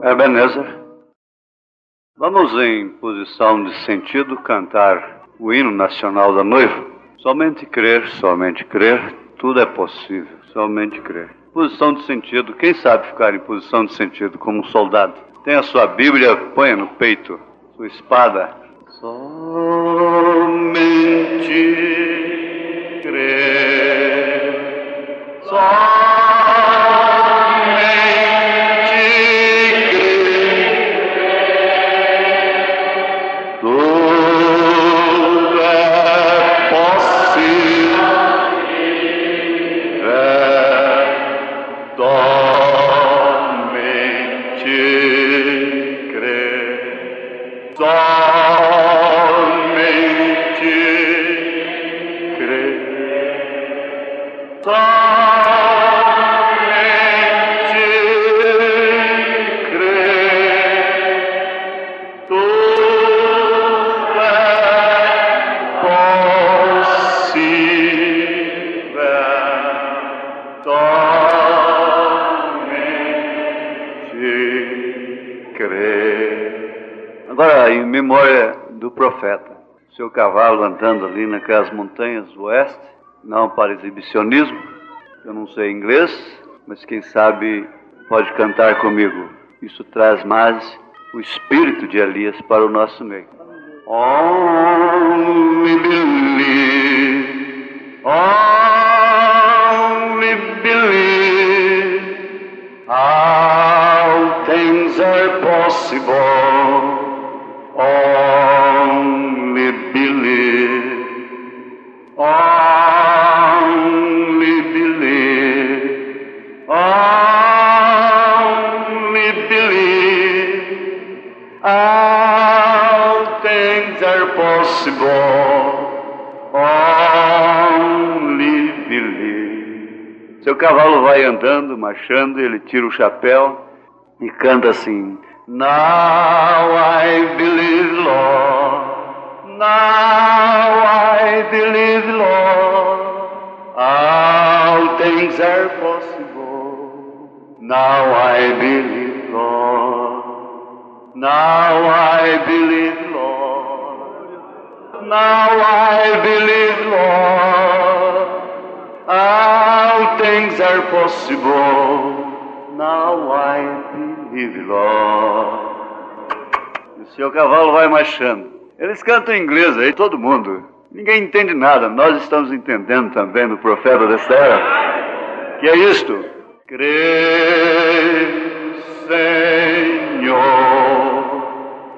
Ebenezer. Vamos, em posição de sentido, cantar o hino nacional da noiva. Somente crer, tudo é possível. Somente crer. Posição de sentido, quem sabe ficar em posição de sentido como um soldado? Tem a sua Bíblia, ponha no peito, sua espada. Somente crer, Agora, em memória do profeta, seu cavalo andando ali naquelas montanhas do oeste, não para exibicionismo, eu não sei inglês, mas quem sabe pode cantar comigo. Isso traz mais o espírito de Elias para o nosso meio. Only believe, only believe, all things are possible. Only believe, only believe, only believe, all things are possible, only believe. Seu cavalo vai andando, marchando, ele tira o chapéu e canta assim: Now I believe, Lord, now I believe, Lord, all things are possible. Now I believe, Lord, now I believe, Lord, now I believe, Lord, all things are possible. Now I believe, Lord. O seu cavalo vai marchando. Eles cantam em inglês aí, todo mundo. Ninguém entende nada. Nós estamos entendendo também no profeta desta era. Que é isto? Creio, Senhor.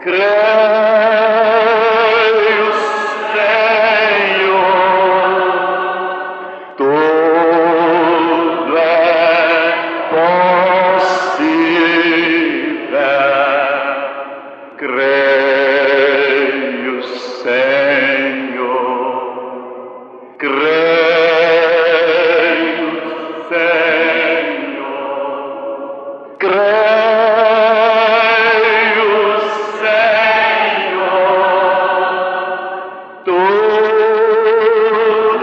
Creio, Senhor. Tudo é possível. Creio, Senhor. Creio, Senhor. Creio, Senhor. Tudo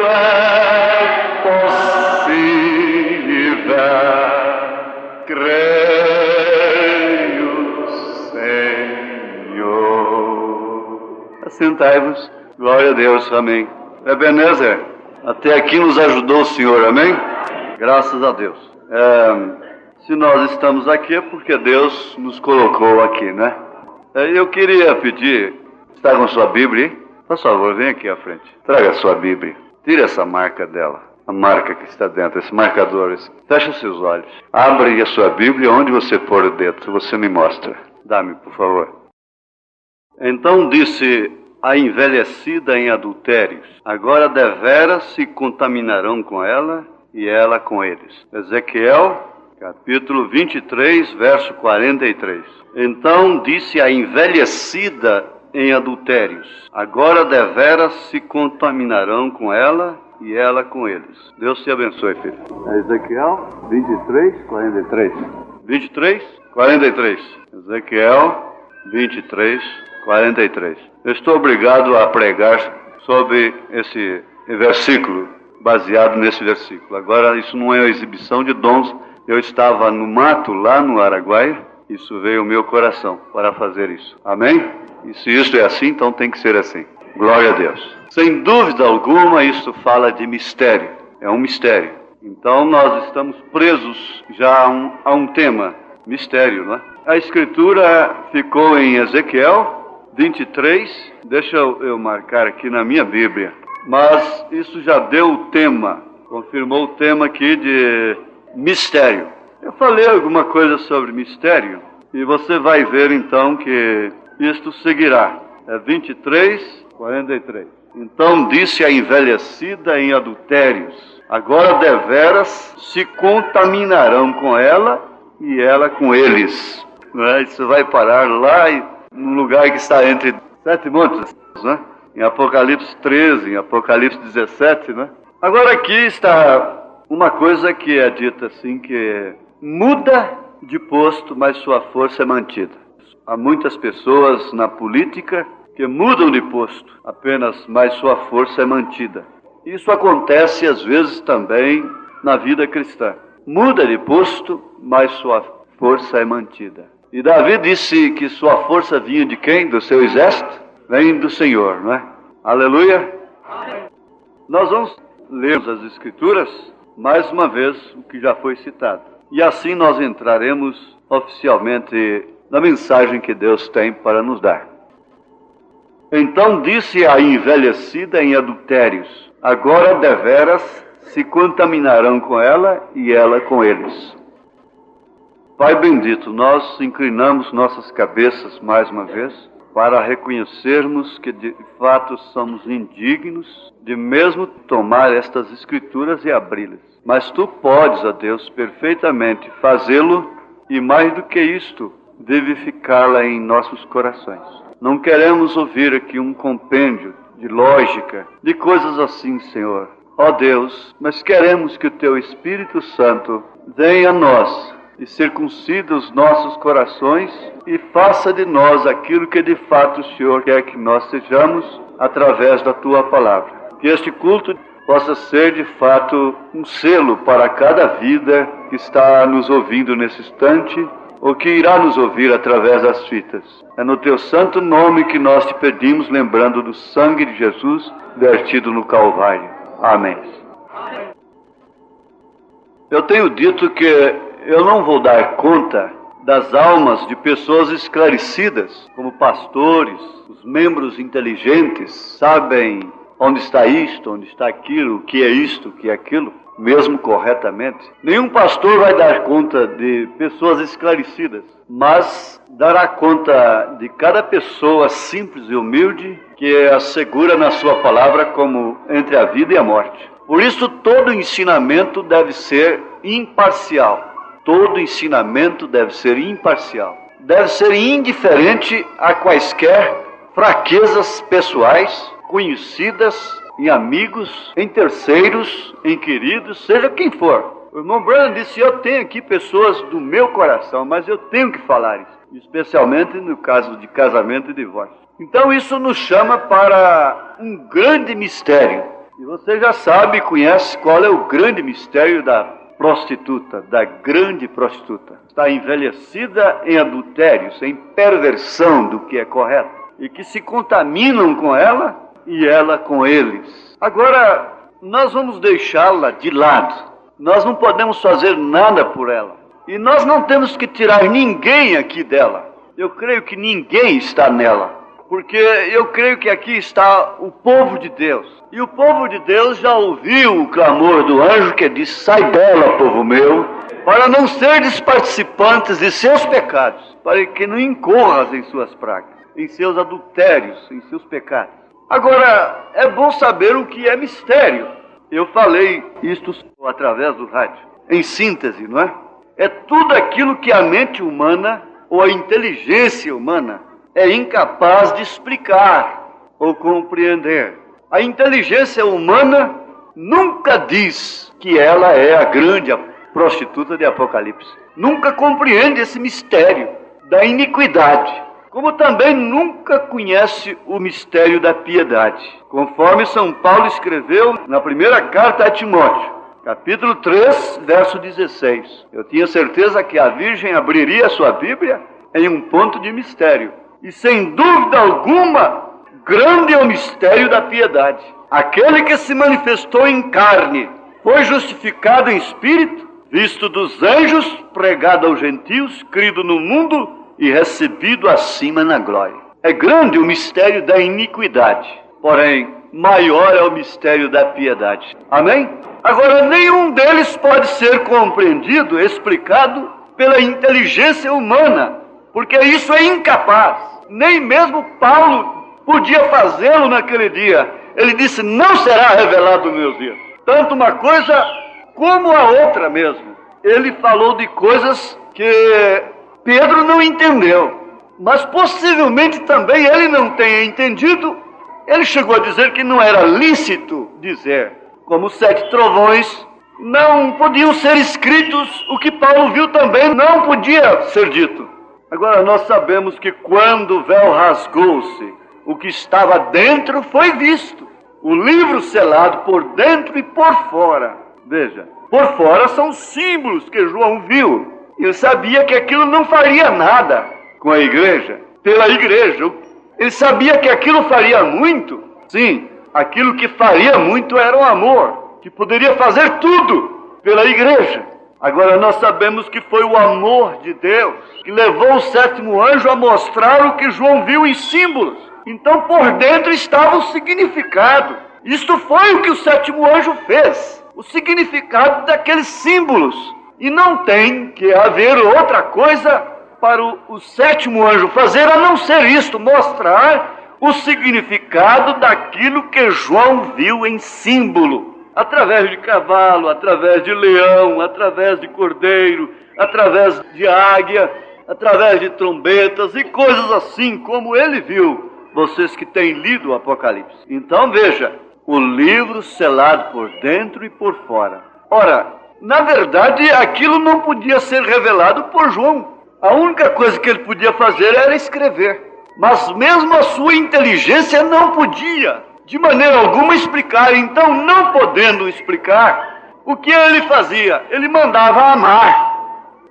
é possível. Creio, Senhor. Assentai-vos. Glória a Deus. Amém. Ebenezer, até aqui nos ajudou o Senhor. Amém? Graças a Deus. Se nós estamos aqui é porque Deus nos colocou aqui, né? Eu queria pedir, está com sua Bíblia, hein? Por favor, vem aqui à frente. Traga a sua Bíblia. Tire essa marca dela. A marca que está dentro, esse marcador. Feche os seus olhos. Abre a sua Bíblia onde você pôr o dedo. Você me mostra. Dá-me, por favor. Então disse a envelhecida em adultérios: agora deveras se contaminarão com ela e ela com eles. Ezequiel, capítulo 23, verso 43. Então disse a envelhecida em adultérios: agora deveras se contaminarão com ela e ela com eles. Deus te abençoe, filho. Ezequiel 23, 43. 23, 43. Ezequiel 23, 43. Eu estou obrigado a pregar sobre esse versículo, baseado nesse versículo. Agora, isso não é uma exibição de dons. Eu estava no mato, lá no Araguaia, Isso veio ao meu coração para fazer isso. Amém? E se isso é assim, então tem que ser assim. Glória a Deus. Sem dúvida alguma, isso fala de mistério. É um mistério. Então nós estamos presos já a um tema, mistério, não é? A Escritura ficou em Ezequiel 23. Deixa eu marcar aqui na minha Bíblia. Mas isso já deu o tema, confirmou o tema aqui de mistério. Eu falei alguma coisa sobre mistério e você vai ver então que isto seguirá. É 23, 43. Então disse a envelhecida em adultérios: agora deveras se contaminarão com ela e ela com eles. Isso vai parar lá no lugar que está entre 7 montes, né? Em Apocalipse 13, em Apocalipse 17, né? Agora aqui está uma coisa que é dita assim, que muda de posto, mas sua força é mantida. Há muitas pessoas na política que mudam de posto, apenas, mas sua força é mantida. Isso acontece às vezes também na vida cristã. Muda de posto, mas sua força é mantida. E Davi disse que sua força vinha de quem? Do seu exército? Vem do Senhor, não é? Aleluia! Nós vamos ler as Escrituras, mais uma vez, o que já foi citado. E assim nós entraremos oficialmente na mensagem que Deus tem para nos dar. Então disse a envelhecida em adultérios: agora deveras se contaminarão com ela e ela com eles. Pai bendito, nós inclinamos nossas cabeças mais uma vez para reconhecermos que de fato somos indignos de mesmo tomar estas Escrituras e abri-las. Mas Tu podes, ó Deus, perfeitamente fazê-lo e mais do que isto, vivificá-la em nossos corações. Não queremos ouvir aqui um compêndio de lógica, de coisas assim, Senhor. Ó Deus, mas queremos que o Teu Espírito Santo venha a nós e circuncida os nossos corações e faça de nós aquilo que de fato o Senhor quer que nós sejamos através da Tua Palavra. Que este culto possa ser de fato um selo para cada vida que está nos ouvindo nesse instante ou que irá nos ouvir através das fitas. É no Teu santo nome que nós Te pedimos, lembrando do sangue de Jesus vertido no Calvário. Amém. Eu tenho dito que eu não vou dar conta das almas de pessoas esclarecidas, como pastores, os membros inteligentes, sabem onde está isto, onde está aquilo, o que é isto, o que é aquilo, mesmo corretamente. Nenhum pastor vai dar conta de pessoas esclarecidas, mas dará conta de cada pessoa simples e humilde que assegura na sua palavra como entre a vida e a morte. Por isso todo ensinamento deve ser imparcial. Todo ensinamento deve ser imparcial. Deve ser indiferente a quaisquer fraquezas pessoais, conhecidas em amigos, em terceiros, em queridos, seja quem for. O irmão Branham disse: eu tenho aqui pessoas do meu coração, mas eu tenho que falar isso, especialmente no caso de casamento e divórcio. Então isso nos chama para um grande mistério. E você já sabe, conhece qual é o grande mistério da prostituta, da grande prostituta. Está envelhecida em adultérios, em perversão do que é correto, e que se contaminam com ela e ela com eles. Agora, nós vamos deixá-la de lado. Nós não podemos fazer nada por ela. E nós não temos que tirar ninguém aqui dela. Eu creio que ninguém está nela. Porque eu creio que aqui está o povo de Deus. E o povo de Deus já ouviu o clamor do anjo que disse: sai dela, povo meu, para não seres participantes de seus pecados, para que não incorras em suas pragas, em seus adultérios, em seus pecados. Agora, é bom saber o que é mistério. Eu falei isto através do rádio. Em síntese, não é? É tudo aquilo que a mente humana ou a inteligência humana é incapaz de explicar ou compreender. A inteligência humana nunca diz que ela é a grande prostituta de Apocalipse. Nunca compreende esse mistério da iniquidade. Como também nunca conhece o mistério da piedade. Conforme São Paulo escreveu na primeira carta a Timóteo: capítulo 3, verso 16. Eu tinha certeza que a Virgem abriria a sua Bíblia em um ponto de mistério. E sem dúvida alguma, grande é o mistério da piedade. Aquele que se manifestou em carne, foi justificado em espírito, visto dos anjos, pregado aos gentios, crido no mundo e recebido acima na glória. É grande o mistério da iniquidade, porém, maior é o mistério da piedade. Amém? Agora, nenhum deles pode ser compreendido, explicado pela inteligência humana, porque isso é incapaz. Nem mesmo Paulo podia fazê-lo naquele dia. Ele disse, não será revelado nos meus dias. Tanto uma coisa como a outra mesmo. Ele falou de coisas que Pedro não entendeu. Mas possivelmente também ele não tenha entendido. Ele chegou a dizer que não era lícito dizer. Como 7 trovões não podiam ser escritos, o que Paulo viu também não podia ser dito. Agora nós sabemos que quando o véu rasgou-se, o que estava dentro foi visto. O livro selado por dentro e por fora. Veja, por fora são símbolos que João viu. Ele sabia que aquilo não faria nada com a igreja, pela igreja. Ele sabia que aquilo faria muito. Sim, aquilo que faria muito era o amor, que poderia fazer tudo pela igreja. Agora nós sabemos que foi o amor de Deus que levou o 7º anjo a mostrar o que João viu em símbolos. Então por dentro estava o significado. Isto foi o que o 7º anjo fez. O significado daqueles símbolos. E não tem que haver outra coisa para o 7º anjo fazer, a não ser isto, mostrar o significado daquilo que João viu em símbolo. Através de cavalo, através de leão, através de cordeiro, através de águia, através de trombetas e coisas assim como ele viu. Vocês que têm lido o Apocalipse. Então veja, o livro selado por dentro e por fora. Ora, na verdade, aquilo não podia ser revelado por João. A única coisa que ele podia fazer era escrever. Mas mesmo a sua inteligência não podia, de maneira alguma, explicar. Então, não podendo explicar, o que ele fazia? Ele mandava amar.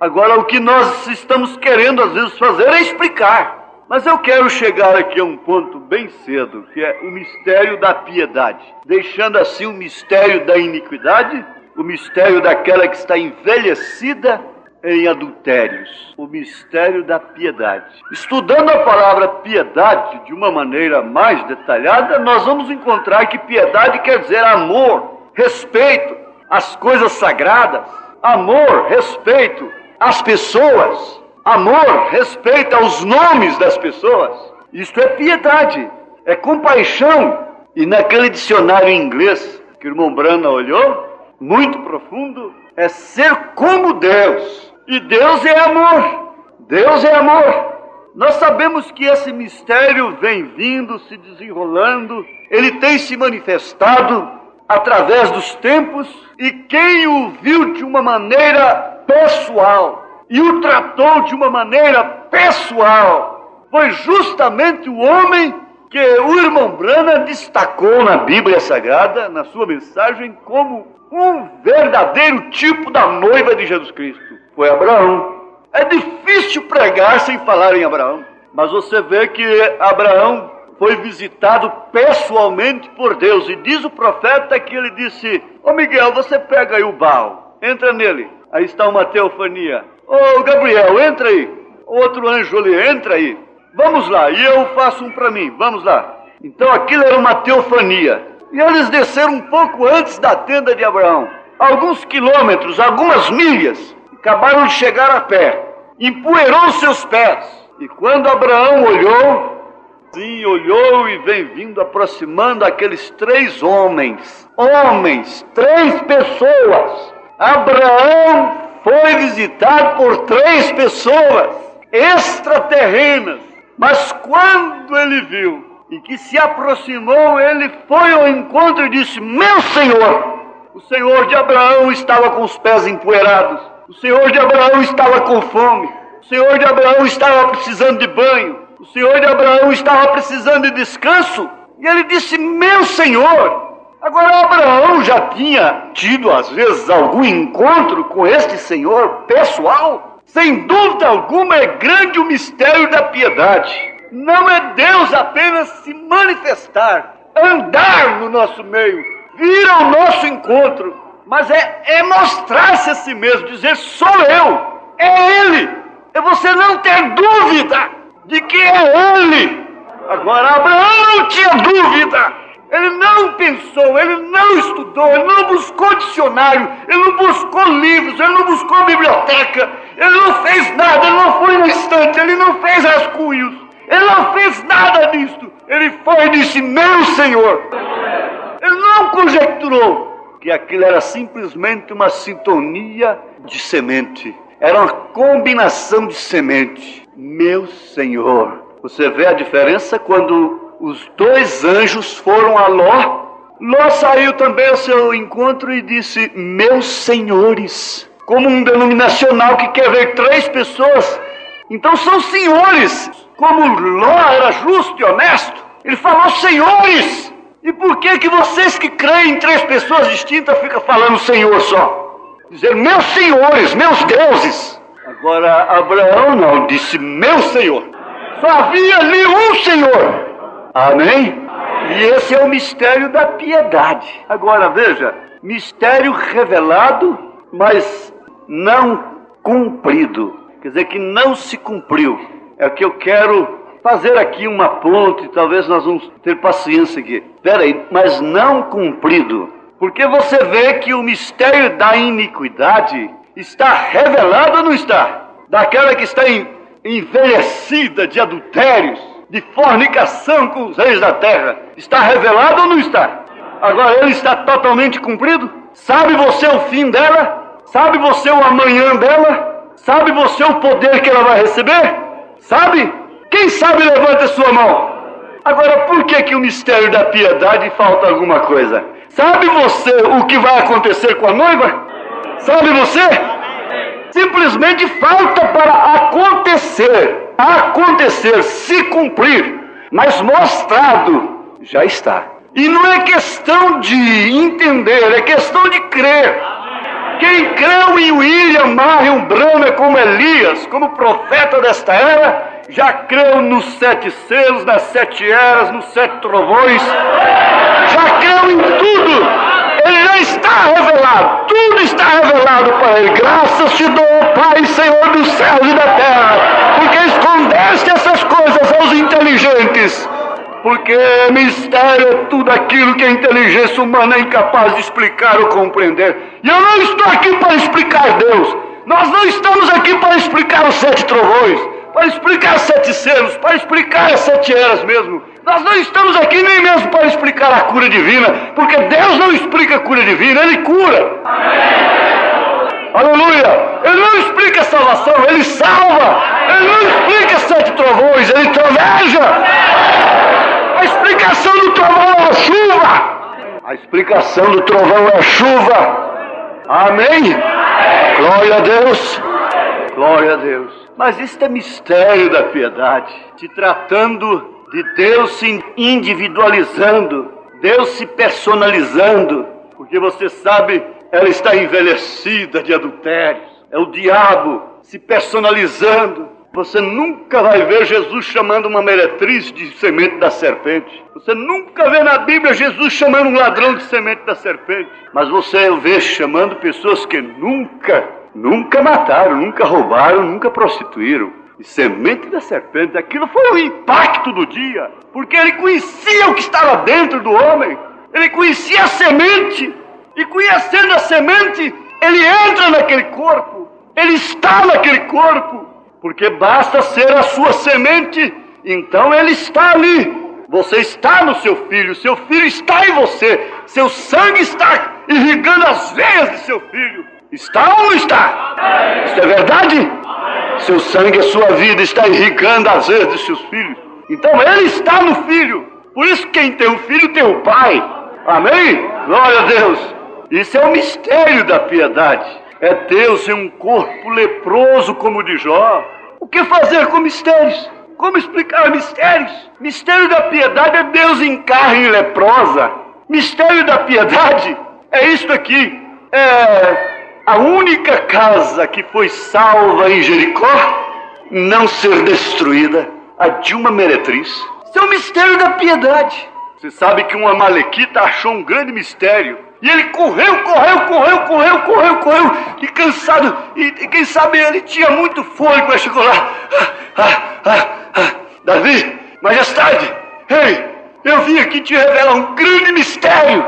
Agora, o que nós estamos querendo, às vezes, fazer é explicar. Mas eu quero chegar aqui a um ponto bem cedo, que é o mistério da piedade. Deixando assim o mistério da iniquidade, o mistério daquela que está envelhecida em adultérios, o mistério da piedade. Estudando a palavra piedade de uma maneira mais detalhada, nós vamos encontrar que piedade quer dizer amor, respeito às coisas sagradas, amor, respeito às pessoas, amor, respeito aos nomes das pessoas. Isto é piedade, é compaixão. E naquele dicionário em inglês que o irmão Brana olhou, muito profundo, é ser como Deus. E Deus é amor. Deus é amor. Nós sabemos que esse mistério vem vindo, se desenrolando, ele tem se manifestado através dos tempos, e quem o viu de uma maneira pessoal e o tratou de uma maneira pessoal foi justamente o homem que o irmão Brana destacou na Bíblia Sagrada, na sua mensagem, como um verdadeiro tipo da noiva de Jesus Cristo. Foi Abraão. É difícil pregar sem falar em Abraão, mas você vê que Abraão foi visitado pessoalmente por Deus, e diz o profeta que ele disse: ô Miguel, você pega aí o Baal, entra nele, aí está uma teofania. Ô Gabriel, entra aí, outro anjo ali, entra aí, vamos lá, e eu faço um para mim, vamos lá. Então aquilo era uma teofania, e eles desceram um pouco antes da tenda de Abraão, alguns quilômetros, algumas milhas, acabaram de chegar a pé, empoeirou seus pés, e quando Abraão olhou, sim, olhou e vem vindo aproximando aqueles 3 homens, 3 pessoas. Abraão foi visitado por 3 pessoas extraterrenas, mas quando ele viu e que se aproximou, ele foi ao encontro e disse: meu Senhor! O Senhor de Abraão estava com os pés empoeirados, o Senhor de Abraão estava com fome, o Senhor de Abraão estava precisando de banho, o Senhor de Abraão estava precisando de descanso, e ele disse: meu Senhor! Agora, Abraão já tinha tido, às vezes, algum encontro com este Senhor pessoal. Sem dúvida alguma, é grande o mistério da piedade. Não é Deus apenas se manifestar, andar no nosso meio, vir ao nosso encontro, mas é mostrar-se a si mesmo, dizer: sou eu, é Ele. É você não ter dúvida de que é Ele. Agora, Abraão não tinha dúvida. Ele não pensou, ele não estudou, ele não buscou dicionário, ele não buscou livros, ele não buscou biblioteca, ele não fez nada, ele não foi na estante, ele não fez rascunhos, ele não fez nada disso. Ele foi e disse: meu Senhor. Ele não conjecturou que aquilo era simplesmente uma sintonia de semente, era uma combinação de semente. Meu Senhor. Você vê a diferença quando os dois anjos foram a Ló. Ló saiu também ao seu encontro e disse: meus senhores. Como um denominacional que quer ver 3 pessoas. Então são senhores. Como Ló era justo e honesto, ele falou: senhores. E por que vocês que creem em 3 pessoas distintas ficam falando Senhor só? Dizer: meus senhores, meus deuses. Agora Abraão não, disse: meu Senhor. Só havia ali um Senhor. Amém? E esse é o mistério da piedade. Agora veja, mistério revelado, mas não cumprido. Quer dizer que não se cumpriu. É o que eu quero fazer aqui uma ponte, talvez nós vamos ter paciência aqui. Espera aí, mas não cumprido. Porque você vê que o mistério da iniquidade está revelado ou não está? Daquela que está envelhecida de adultérios, de fornicação com os reis da terra, está revelado ou não está? Agora ele está totalmente cumprido? Sabe você o fim dela? Sabe você o amanhã dela? Sabe você o poder que ela vai receber? Sabe? Quem sabe levanta a sua mão. Agora, por que o mistério da piedade falta alguma coisa? Sabe você o que vai acontecer com a noiva? Sabe você? Simplesmente falta para acontecer, se cumprir, mas mostrado já está. E não é questão de entender, é questão de crer. Quem creu em William Marion Branham como Elias, como profeta desta era, já creu nos 7 selos, nas 7 eras, nos 7 trovões, já creu em tudo. Ele já está revelado, tudo está revelado para ele. Graças te dou, Pai, Senhor dos céus e da terra, porque escondeste essas coisas aos inteligentes. Porque mistério é tudo aquilo que a inteligência humana é incapaz de explicar ou compreender. E eu não estou aqui para explicar Deus. Nós não estamos aqui para explicar os 7 trovões, para explicar 7 selos, para explicar as 7 eras mesmo. Nós não estamos aqui nem mesmo para explicar a cura divina, porque Deus não explica a cura divina, Ele cura. Aleluia! Ele não explica a salvação, Ele salva. Ele não explica 7 trovões, Ele troveja. A explicação do trovão é a chuva. A explicação do trovão é a chuva. Amém? Glória a Deus. Glória a Deus. Mas isto é mistério da piedade. Se tratando de Deus se individualizando, Deus se personalizando. Porque você sabe, ela está envelhecida de adultérios. É o diabo se personalizando. Você nunca vai ver Jesus chamando uma meretriz de semente da serpente. Você nunca vê na Bíblia Jesus chamando um ladrão de semente da serpente. Mas você vê chamando pessoas que nunca mataram, nunca roubaram, nunca prostituíram. E semente da serpente, aquilo foi o impacto do dia. Porque ele conhecia o que estava dentro do homem. Ele conhecia a semente. E conhecendo a semente, ele entra naquele corpo. Ele está naquele corpo. Porque basta ser a sua semente, então ele está ali. Você está no seu filho está em você, seu sangue está irrigando as veias de seu filho. Está ou não está? Isso é verdade? Seu sangue, a sua vida está irrigando as veias de seus filhos. Então ele está no filho. Por isso quem tem o filho tem o pai. Amém? Glória a Deus. Isso é o mistério da piedade. É Deus em um corpo leproso como o de Jó. O que fazer com mistérios? Como explicar mistérios? Mistério da piedade é Deus em carne leprosa. Mistério da piedade é isto aqui. É a única casa que foi salva em Jericó não ser destruída, a de uma meretriz. Isso é o mistério da piedade. Você sabe que um amalequita achou um grande mistério. E ele correu, e cansado, e quem sabe ele tinha muito fôlego, mas chegou lá. Davi, majestade, ei, eu vim aqui te revelar um grande mistério.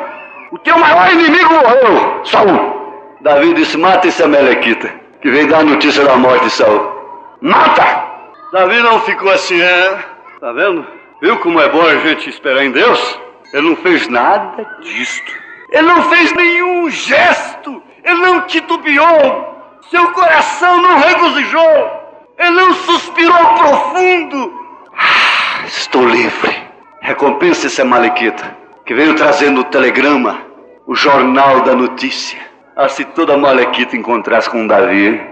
O teu maior inimigo morreu, Saul. Davi disse, mata esse amalequita, que vem dar a notícia da morte de Saul. Mata! Davi não ficou assim, tá vendo? Viu como é bom a gente esperar em Deus? Ele não fez nada disto. Ele não fez nenhum gesto. Ele não titubeou. Seu coração não regozijou. Ele não suspirou profundo. Estou livre. Recompensa esse amalequita que veio trazendo o telegrama, o jornal da notícia. Se toda amalequita encontrasse com Davi, hein?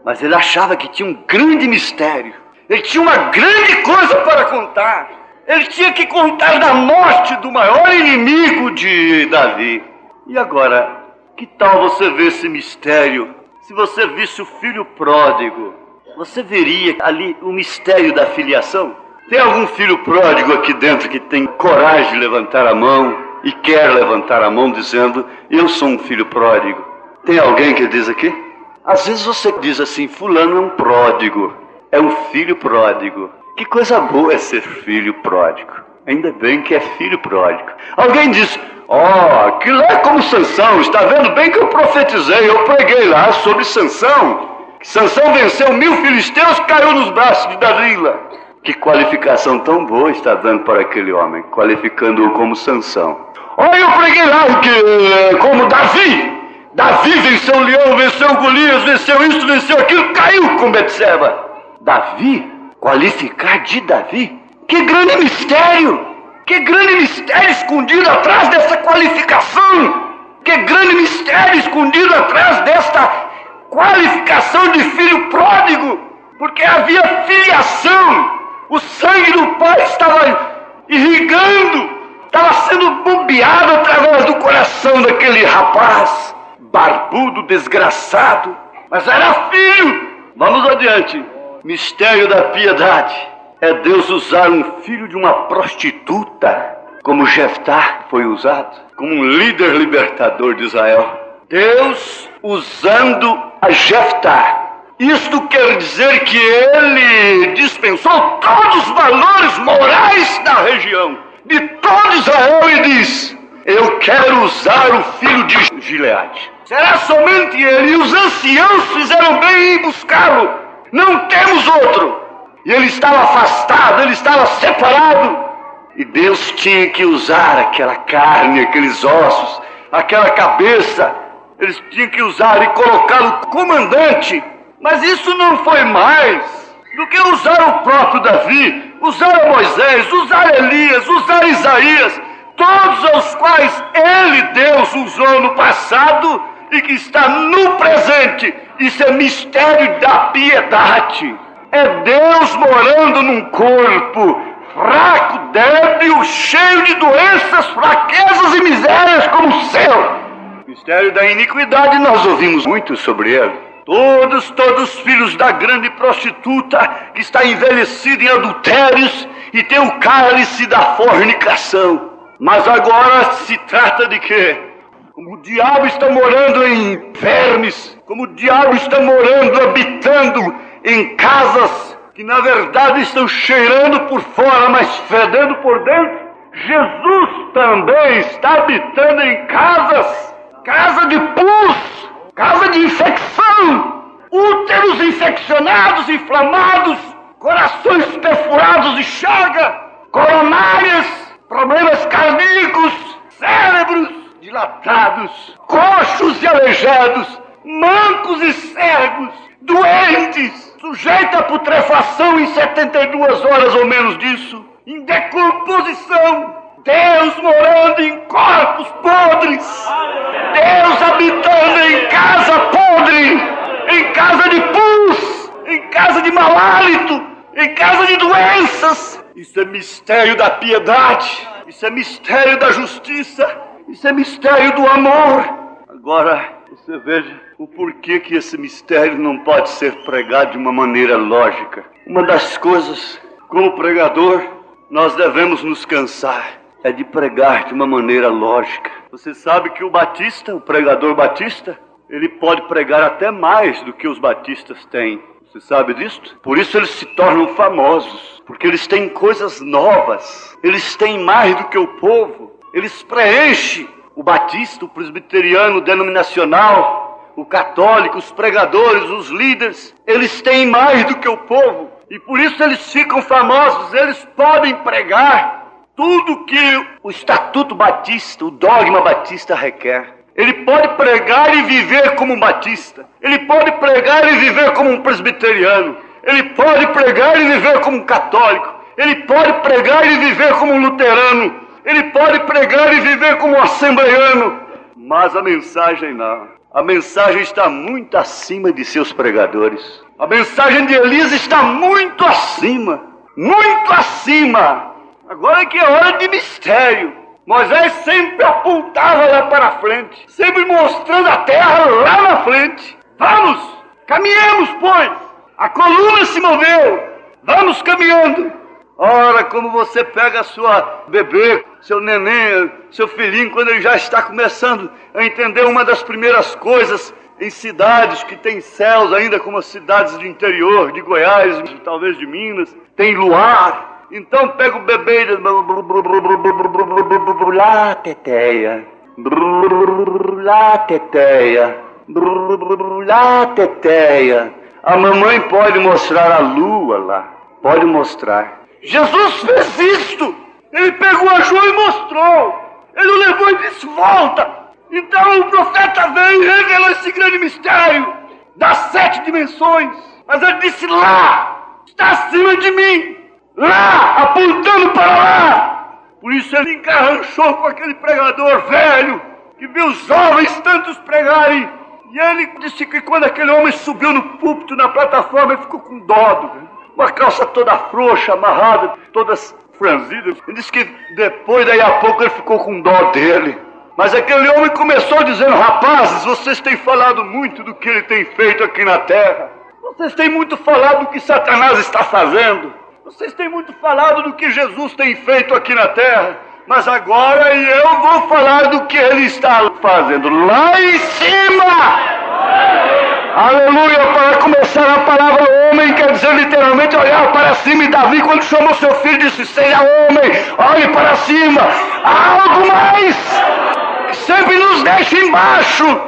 Mas ele achava que tinha um grande mistério. Ele tinha uma grande coisa para contar. Ele tinha que contar da morte do maior inimigo de Davi. E agora, que tal você ver esse mistério? Se você visse o filho pródigo, você veria ali o mistério da filiação? Tem algum filho pródigo aqui dentro que tem coragem de levantar a mão e quer levantar a mão dizendo, eu sou um filho pródigo? Tem alguém que diz aqui? Às vezes você diz assim, fulano é um pródigo, é um filho pródigo. Que coisa boa é ser filho pródigo. Ainda bem que é filho pródigo. Alguém diz, aquilo é como Sansão, está vendo bem que eu profetizei, eu preguei lá sobre Sansão. Que Sansão venceu 1000 filisteus, caiu nos braços de Dalila. Que qualificação tão boa está dando para aquele homem, qualificando-o como Sansão. Eu preguei lá que, como Davi. Davi venceu o leão, venceu o Golias, venceu isso, venceu aquilo, caiu com Betseba. Davi? Qualificar de Davi? Que grande mistério! Que grande mistério escondido atrás dessa qualificação! Que grande mistério escondido atrás desta qualificação de filho pródigo! Porque havia filiação! O sangue do pai estava irrigando, estava sendo bombeado através do coração daquele rapaz, barbudo, desgraçado, mas era filho! Vamos adiante. Mistério da piedade é Deus usar um filho de uma prostituta, como Jeftá foi usado, como um líder libertador de Israel. Deus usando a Jeftá. Isto quer dizer que ele dispensou todos os valores morais da região, de todo Israel, e diz, eu quero usar o filho de Gileade. Será somente ele, e os anciãos fizeram bem em buscá-lo. Não temos outro. E ele estava afastado, ele estava separado. E Deus tinha que usar aquela carne, aqueles ossos, aquela cabeça. Eles tinham que usar e colocá-lo comandante. Mas isso não foi mais do que usar o próprio Davi, usar Moisés, usar Elias, usar Isaías, todos os quais ele, Deus, usou no passado e que está no presente. Isso é mistério da piedade. É Deus morando num corpo fraco, débil, cheio de doenças, fraquezas e misérias como o seu. Mistério da iniquidade, nós ouvimos muito sobre ele. Todos os filhos da grande prostituta que está envelhecida em adultérios e tem o cálice da fornicação. Mas agora se trata de quê? Como o diabo está morando em vermes, como o diabo está morando, habitando em casas que na verdade estão cheirando por fora, mas fedendo por dentro, Jesus também está habitando em casas, casa de pus, casa de infecção, úteros infeccionados, inflamados, corações perfurados de chaga, coronárias, problemas cardíacos, cérebros dilatados, coxos e aleijados, mancos e cegos, doentes, sujeitos a putrefação em 72 horas ou menos disso, em decomposição, Deus morando em corpos podres, Deus habitando em casa podre, em casa de pus, em casa de mau hálito, em casa de doenças. Isso é mistério da piedade, isso é mistério da justiça, Isso é mistério do amor. Agora, você veja o porquê que esse mistério não pode ser pregado de uma maneira lógica. Uma das coisas, como pregador, nós devemos nos cansar, é de pregar de uma maneira lógica. Você sabe que o batista, o pregador batista, ele pode pregar até mais do que os batistas têm. Você sabe disso? Por isso eles se tornam famosos, porque eles têm coisas novas, eles têm mais do que o povo, eles preenchem o batista, o presbiteriano, o denominacional, o católico, os pregadores, os líderes, eles têm mais do que o povo, e por isso eles ficam famosos, eles podem pregar tudo que o estatuto batista, o dogma batista requer. Ele pode pregar e viver como um batista. Ele pode pregar e viver como um presbiteriano. Ele pode pregar e viver como um católico. Ele pode pregar e viver como um luterano. Ele pode pregar e viver como um assembleiano. Mas a mensagem não. A mensagem está muito acima de seus pregadores. A mensagem de Elias está muito acima. Muito acima. Agora é que é hora de mistério. Moisés sempre apontava lá para frente, sempre mostrando a terra lá na frente. Vamos, caminhemos, pois. A coluna se moveu. Vamos caminhando. Ora, como você pega a sua bebê, seu neném, seu filhinho, quando ele já está começando a entender uma das primeiras coisas em cidades que tem céus ainda, como as cidades do interior, de Goiás, talvez de Minas, tem luar. Então pega o bebê e lá, teteia, lá, teteia, lá, teteia. A mamãe pode mostrar a lua lá, pode mostrar. Jesus fez isto. Ele pegou a João e mostrou. Ele o levou e disse, volta. Então o profeta veio e revelou esse grande mistério das 7 dimensões. Mas ele disse, lá, está acima de mim. Lá, apontando para lá. Por isso ele encarranchou com aquele pregador velho, que viu os jovens tantos pregarem. E ele disse que quando aquele homem subiu no púlpito, na plataforma, ele ficou com dó. Uma calça toda frouxa, amarrada, todas franzidas. Ele disse que depois, daí a pouco, ele ficou com dó dele. Mas aquele homem começou dizendo, rapazes, vocês têm falado muito do que ele tem feito aqui na terra. Vocês têm muito falado do que Satanás está fazendo. Vocês têm muito falado do que Jesus tem feito aqui na terra, mas agora eu vou falar do que ele está fazendo lá em cima. Aleluia! Para começar, a palavra homem quer dizer literalmente olhar para cima. E Davi, quando chamou seu filho, disse, seja homem, olhe para cima. Há algo mais que sempre nos deixa embaixo.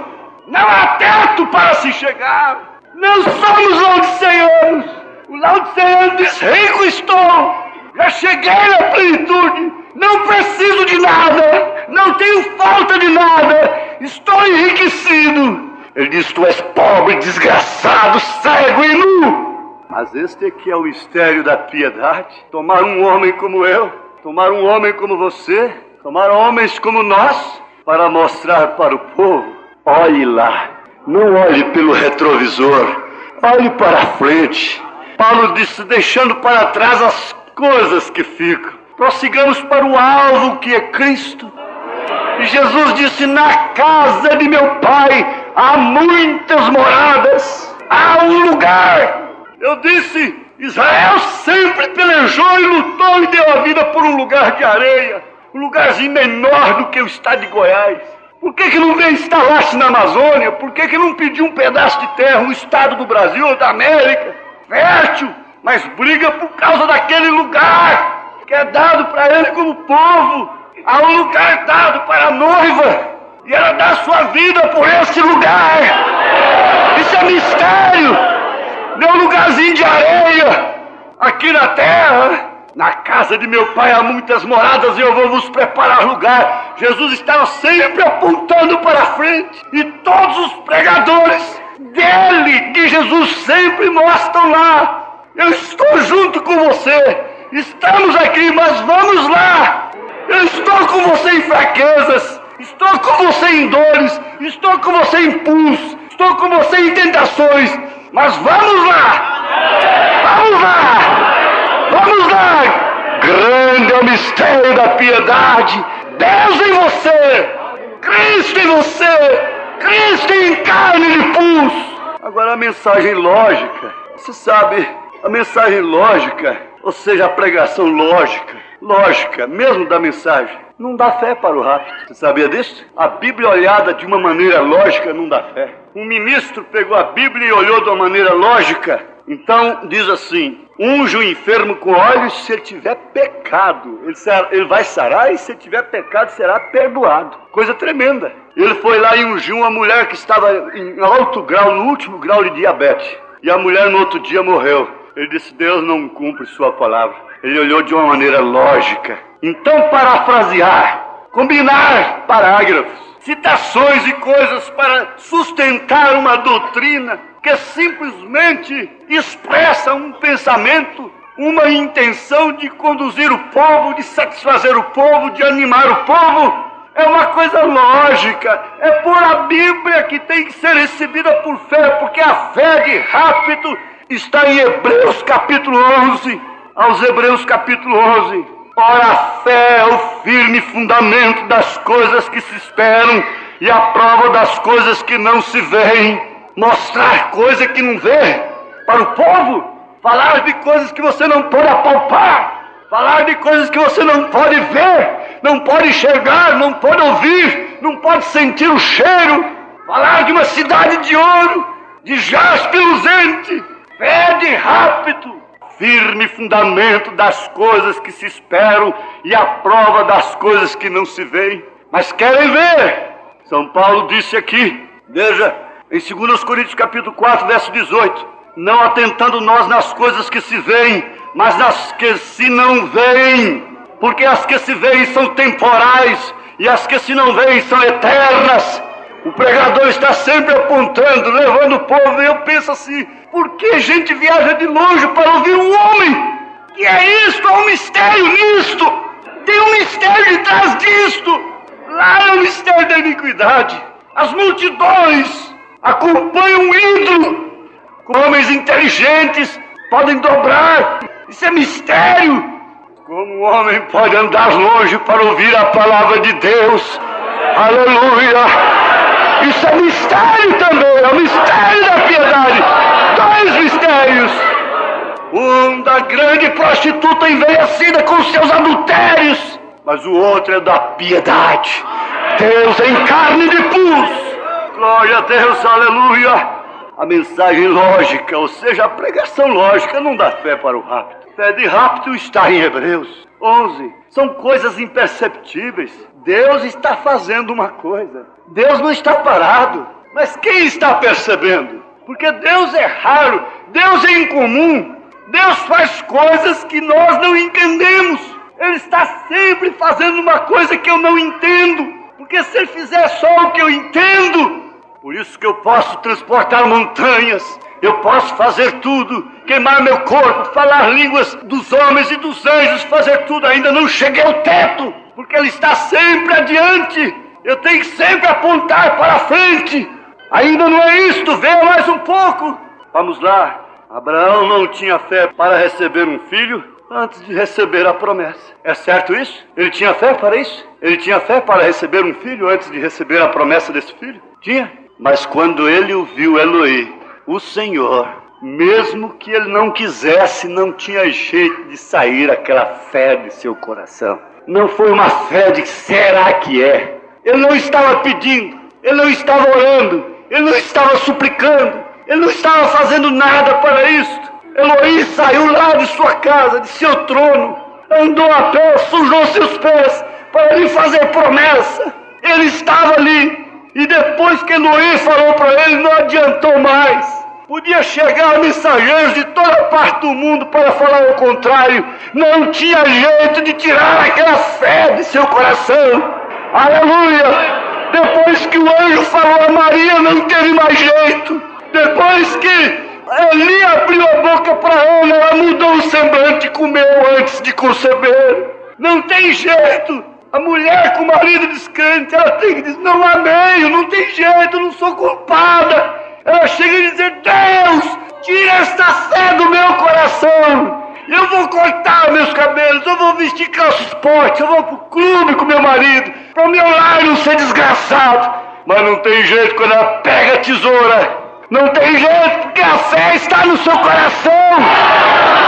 Não há teto para se chegar. Não somos laodiceanos. O laodiceano diz, rico estou, já cheguei na plenitude, não preciso de nada, não tenho falta de nada, estou enriquecido. Ele diz, tu és pobre, desgraçado, cego e nu. Mas este aqui é o mistério da piedade. Tomar um homem como eu, tomar um homem como você, tomar homens como nós, para mostrar para o povo, olhe lá, não olhe pelo retrovisor, olhe para a frente. Paulo disse, deixando para trás as coisas que ficam. Prossigamos para o alvo que é Cristo. E Jesus disse, na casa de meu Pai há muitas moradas. Há um lugar. Eu disse, Israel sempre pelejou e lutou e deu a vida por um lugar de areia. Um lugarzinho menor do que o estado de Goiás. Por que não veio instalar-se na Amazônia? Por que não pediu um pedaço de terra, um estado do Brasil ou da América? Fértil, mas briga por causa daquele lugar que é dado para ele como povo. Há um lugar dado para a noiva e ela dá sua vida por esse lugar. Isso é mistério. Não é um lugarzinho de areia aqui na terra. Na casa de meu Pai há muitas moradas e eu vou vos preparar lugar. Jesus estava sempre apontando para frente e todos os pregadores dele, de Jesus, sempre mostram lá. Eu estou junto com você. Estamos aqui, mas vamos lá. Eu estou com você em fraquezas. Estou com você em dores. Estou com você em pulso. Estou com você em tentações. Mas vamos lá. Vamos lá. Vamos lá. Grande é o mistério da piedade. Deus em você. Cristo em você, Cristo em carne e pulso. Agora a mensagem lógica, você sabe, a mensagem lógica, ou seja, a pregação lógica, mesmo da mensagem, não dá fé para o rapto. Você sabia disso? A Bíblia olhada de uma maneira lógica não dá fé. Um ministro pegou a Bíblia e olhou de uma maneira lógica. Então diz assim: unge o enfermo com óleo se ele tiver pecado. Ele vai sarar, e se ele tiver pecado será perdoado. Coisa tremenda. Ele foi lá e ungiu uma mulher que estava em alto grau, no último grau de diabetes. E a mulher no outro dia morreu. Ele disse: Deus não cumpre sua palavra. Ele olhou de uma maneira lógica. Então, parafrasear, combinar parágrafos, citações e coisas para sustentar uma doutrina que simplesmente expressa um pensamento, uma intenção de conduzir o povo, de satisfazer o povo, de animar o povo, é uma coisa lógica. É por a Bíblia que tem que ser recebida por fé, porque a fé de rápido está em Hebreus capítulo 11, aos Hebreus capítulo 11. Ora, a fé é o firme fundamento das coisas que se esperam e a prova das coisas que não se veem. Mostrar coisa que não vê para o povo, falar de coisas que você não pode apalpar, falar de coisas que você não pode ver, não pode enxergar, não pode ouvir, não pode sentir o cheiro, falar de uma cidade de ouro, de jaspe luzente, fé de rápido, firme fundamento das coisas que se esperam e a prova das coisas que não se veem, mas querem ver. São Paulo disse aqui, veja, em 2 Coríntios capítulo 4, verso 18, não atentando nós nas coisas que se veem, mas nas que se não veem, porque as que se veem são temporais e as que se não veem são eternas. O pregador está sempre apontando, levando o povo, e eu penso assim: por que a gente viaja de longe para ouvir um homem? Que é isto? Há um mistério nisto. Tem um mistério de trás disto. Lá é o mistério da iniquidade. As multidões acompanham um ídolo. Homens inteligentes podem dobrar. Isso é mistério. Como um homem pode andar longe para ouvir a palavra de Deus? Aleluia! Isso é mistério também, é o mistério da piedade. Dois mistérios. Um da grande prostituta envelhecida com seus adultérios, mas o outro é da piedade. Deus em carne de pus. Glória a Deus, aleluia. A mensagem lógica, ou seja, a pregação lógica, não dá fé para o rápido. Fé de rápido está em Hebreus 11. São coisas imperceptíveis. Deus está fazendo uma coisa. Deus não está parado. Mas quem está percebendo? Porque Deus é raro, Deus é incomum. Deus faz coisas que nós não entendemos. Ele está sempre fazendo uma coisa que eu não entendo. Porque se Ele fizer só o que eu entendo, por isso que eu posso transportar montanhas, eu posso fazer tudo, queimar meu corpo, falar línguas dos homens e dos anjos, fazer tudo, ainda não cheguei ao teto, porque Ele está sempre adiante. Eu tenho que sempre apontar para frente. Ainda não é isto, venha mais um pouco. Vamos lá. Abraão não tinha fé para receber um filho antes de receber a promessa. É certo isso? Ele tinha fé para isso? Ele tinha fé para receber um filho antes de receber a promessa desse filho? Tinha. Mas quando ele o viu, Eloí, o Senhor, mesmo que ele não quisesse, não tinha jeito de sair aquela fé de seu coração. Não foi uma fé de será que é? Ele não estava pedindo, ele não estava orando, ele não estava suplicando, ele não estava fazendo nada para isto. Eloí saiu lá de sua casa, de seu trono, andou a pé, sujou seus pés para lhe fazer promessa. Ele estava ali. E depois que Eloí falou para ele, não adiantou mais. Podia chegar mensageiros de toda parte do mundo para falar o contrário. Não tinha jeito de tirar aquela fé de seu coração. Aleluia! Depois que o anjo falou a Maria, não teve mais jeito. Depois que Eli abriu a boca para ela mudou o semblante e comeu antes de conceber. Não tem jeito. A mulher com o marido descrente, ela tem que dizer, não há meio, não tem jeito, não sou culpada. Ela chega a dizer, Deus, tira esta fé do meu coração. Eu vou cortar meus cabelos, eu vou vestir calça esporte, eu vou pro clube com meu marido, para o meu lar não ser desgraçado. Mas não tem jeito quando ela pega a tesoura. Não tem jeito porque a fé está no seu coração.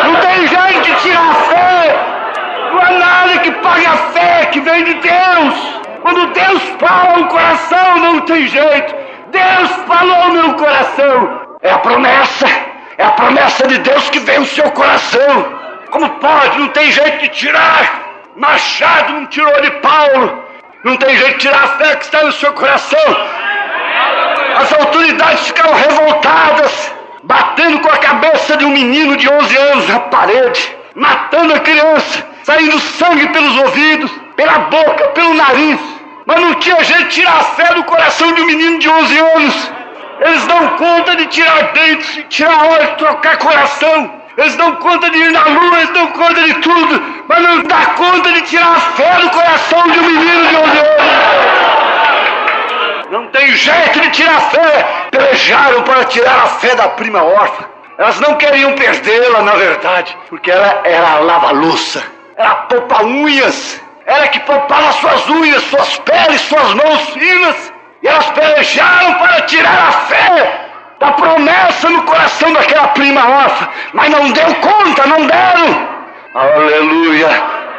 Não tem jeito de tirar a fé. Não há nada que pague a fé que vem de Deus. Quando Deus fala no coração, não tem jeito. Deus falou no meu coração. É a promessa de Deus que vem no seu coração. Como pode? Não tem jeito de tirar. Machado não tirou de Paulo. Não tem jeito de tirar a fé que está no seu coração. As autoridades ficaram revoltadas, batendo com a cabeça de um menino de 11 anos na parede, matando a criança, saindo sangue pelos ouvidos, pela boca, pelo nariz. Mas não tinha jeito de tirar a fé do coração de um menino de 11 anos. Eles dão conta de tirar dentes, de tirar olho, trocar coração. Eles dão conta de ir na lua, eles dão conta de tudo, mas não dá conta de tirar a fé do coração de um menino de 11 anos. Não tem jeito de tirar a fé. Pelejaram para tirar a fé da prima órfã. Elas não queriam perdê-la, na verdade, porque ela era a lava-louça, era a poupa-unhas, era que poupava suas unhas, suas peles, suas mãos finas. E elas pelejaram para tirar a fé da promessa no coração daquela prima órfã, mas não deu conta, não deram. Aleluia!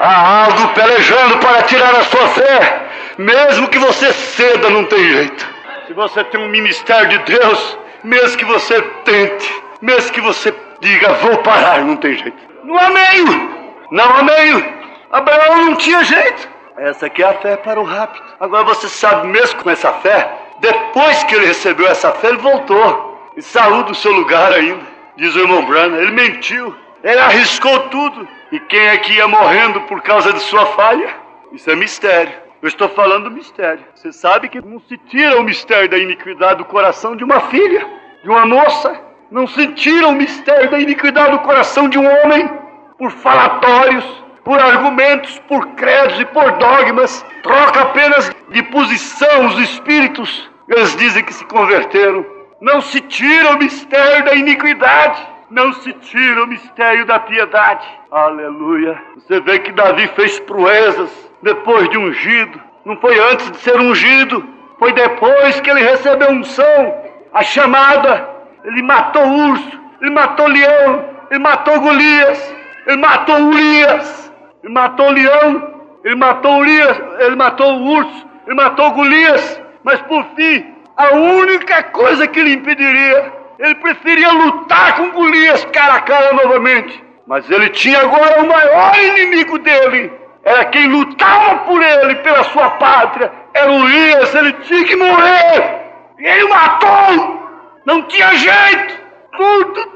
Há algo pelejando para tirar a sua fé. Mesmo que você ceda, não tem jeito. Se você tem um ministério de Deus, mesmo que você tente, mesmo que você diga, vou parar, não tem jeito. Não há meio, não há meio. Abraão não tinha jeito. Essa aqui é a fé para o rápido. Agora você sabe, mesmo com essa fé, depois que ele recebeu essa fé, ele voltou e saiu do seu lugar ainda. Diz o irmão Branham, ele mentiu, ele arriscou tudo. E quem é que ia morrendo por causa de sua falha? Isso é mistério. Eu estou falando do mistério. Você sabe que não se tira o mistério da iniquidade do coração de uma filha, de uma moça. Não se tira o mistério da iniquidade do coração de um homem por falatórios, por argumentos, por credos e por dogmas. Troca apenas de posição os espíritos. Eles dizem que se converteram. Não se tira o mistério da iniquidade. Não se tira o mistério da piedade. Aleluia. Você vê que Davi fez proezas depois de ungido. Não foi antes de ser ungido. Foi depois que ele recebeu unção, a chamada. Ele matou o urso, ele matou o leão, ele matou Golias, ele matou Urias, ele matou o leão, ele matou Urias, ele matou o urso, ele matou Golias. Mas por fim, a única coisa que lhe impediria, ele preferia lutar com Golias cara a cara novamente. Mas ele tinha agora o maior inimigo dele. Era quem lutava por ele, pela sua pátria. Era Urias, ele tinha que morrer. E ele matou. Não tinha jeito.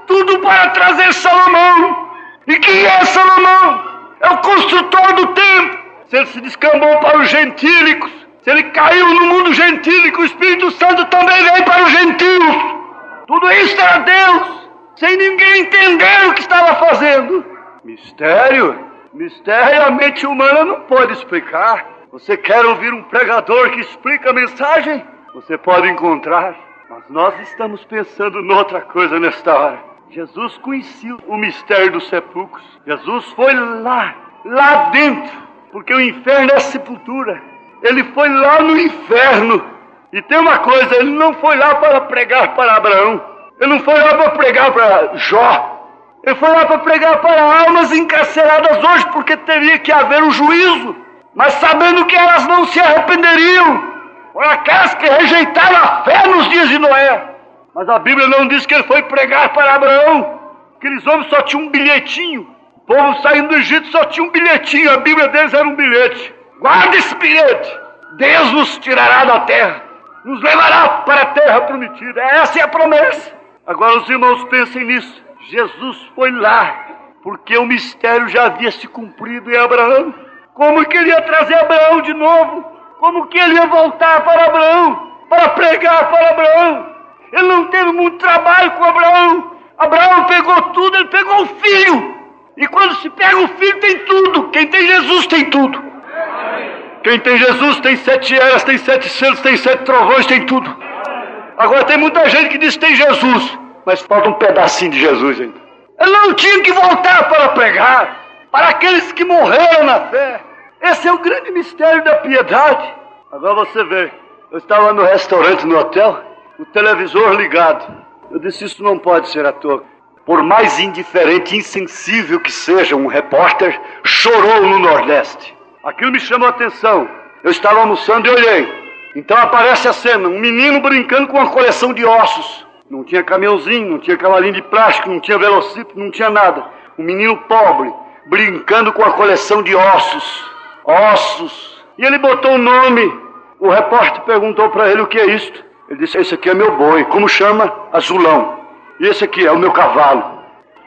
Tudo para trazer Salomão. E quem é Salomão? É o construtor do templo. Se ele se descambou para os gentílicos, se ele caiu no mundo gentílico, o Espírito Santo também veio para os gentios. Tudo isso era Deus, sem ninguém entender o que estava fazendo. Mistério? Mistério a mente humana não pode explicar. Você quer ouvir um pregador que explica a mensagem? Você pode encontrar. Mas nós estamos pensando noutra coisa nesta hora. Jesus conhecia o mistério dos sepulcros. Jesus foi lá dentro, porque o inferno é a sepultura. Ele foi lá no inferno. E tem uma coisa, ele não foi lá para pregar para Abraão. Ele não foi lá para pregar para Jó. Ele foi lá para pregar para almas encarceradas hoje, porque teria que haver um juízo. Mas sabendo que elas não se arrependeriam. Por aquelas que rejeitaram a fé nos dias de Noé. Mas a Bíblia não diz que ele foi pregar para Abraão. Aqueles homens só tinham um bilhetinho. O povo saindo do Egito só tinha um bilhetinho. A Bíblia deles era um bilhete. Guarda esse bilhete. Deus nos tirará da terra. Nos levará para a terra prometida. Essa é a promessa. Agora os irmãos pensem nisso. Jesus foi lá, porque o mistério já havia se cumprido em Abraão. Como que ele ia trazer Abraão de novo? Como que ele ia voltar para Abraão? Para pregar para Abraão? Ele não teve muito trabalho com Abraão. Abraão pegou tudo, ele pegou o filho. E quando se pega o filho tem tudo. Quem tem Jesus tem tudo. Quem tem Jesus tem 7 eras, tem 7 selos, tem 7 trovões, tem tudo. Agora tem muita gente que diz que tem Jesus, mas falta um pedacinho de Jesus ainda. Ele não tinha que voltar para pregar para aqueles que morreram na fé. Esse é o grande mistério da piedade. Agora você vê, eu estava no restaurante, no hotel, o televisor ligado. Eu disse, isso não pode ser à toa. Por mais indiferente e insensível que seja, um repórter chorou no Nordeste. Aquilo me chamou a atenção. Eu estava almoçando e olhei. Então aparece a cena, um menino brincando com uma coleção de ossos. Não tinha caminhãozinho, não tinha cavalinho de plástico, não tinha velocípede, não tinha nada. Um menino pobre, brincando com a coleção de ossos. Ossos. E ele botou o nome. O repórter perguntou para ele o que é isto. Ele disse, esse aqui é meu boi. Como chama? Azulão. E esse aqui é o meu cavalo.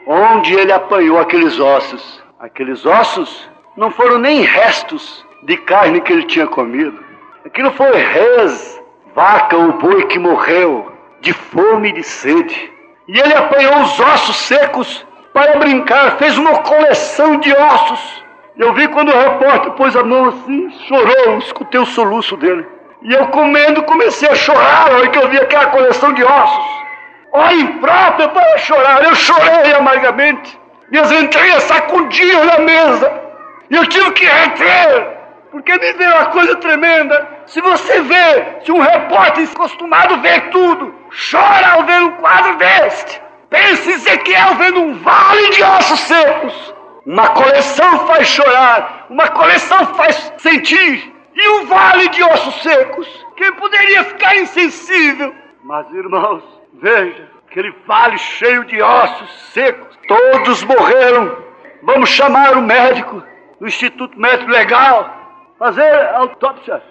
Onde ele apanhou aqueles ossos? Aqueles ossos não foram nem restos de carne que ele tinha comido. Aquilo foi res, vaca ou boi que morreu de fome e de sede. E ele apanhou os ossos secos para brincar, fez uma coleção de ossos. Eu vi quando o repórter pôs a mão assim, chorou, escutei o soluço dele. E eu comendo comecei a chorar, na hora que eu vi aquela coleção de ossos. Hora imprópria para chorar, eu chorei amargamente. Minhas entranhas sacudiam na mesa. E eu tive que reter, porque me veio uma coisa tremenda. Se você vê, se um repórter acostumado a ver tudo, chora ao ver um quadro deste. Pense em Ezequiel vendo um vale de ossos secos. Uma coleção faz chorar, uma coleção faz sentir. E um vale de ossos secos. Quem poderia ficar insensível? Mas, irmãos, veja, aquele vale cheio de ossos secos. Todos morreram. Vamos chamar o médico do Instituto Médico Legal. Fazer autópsia.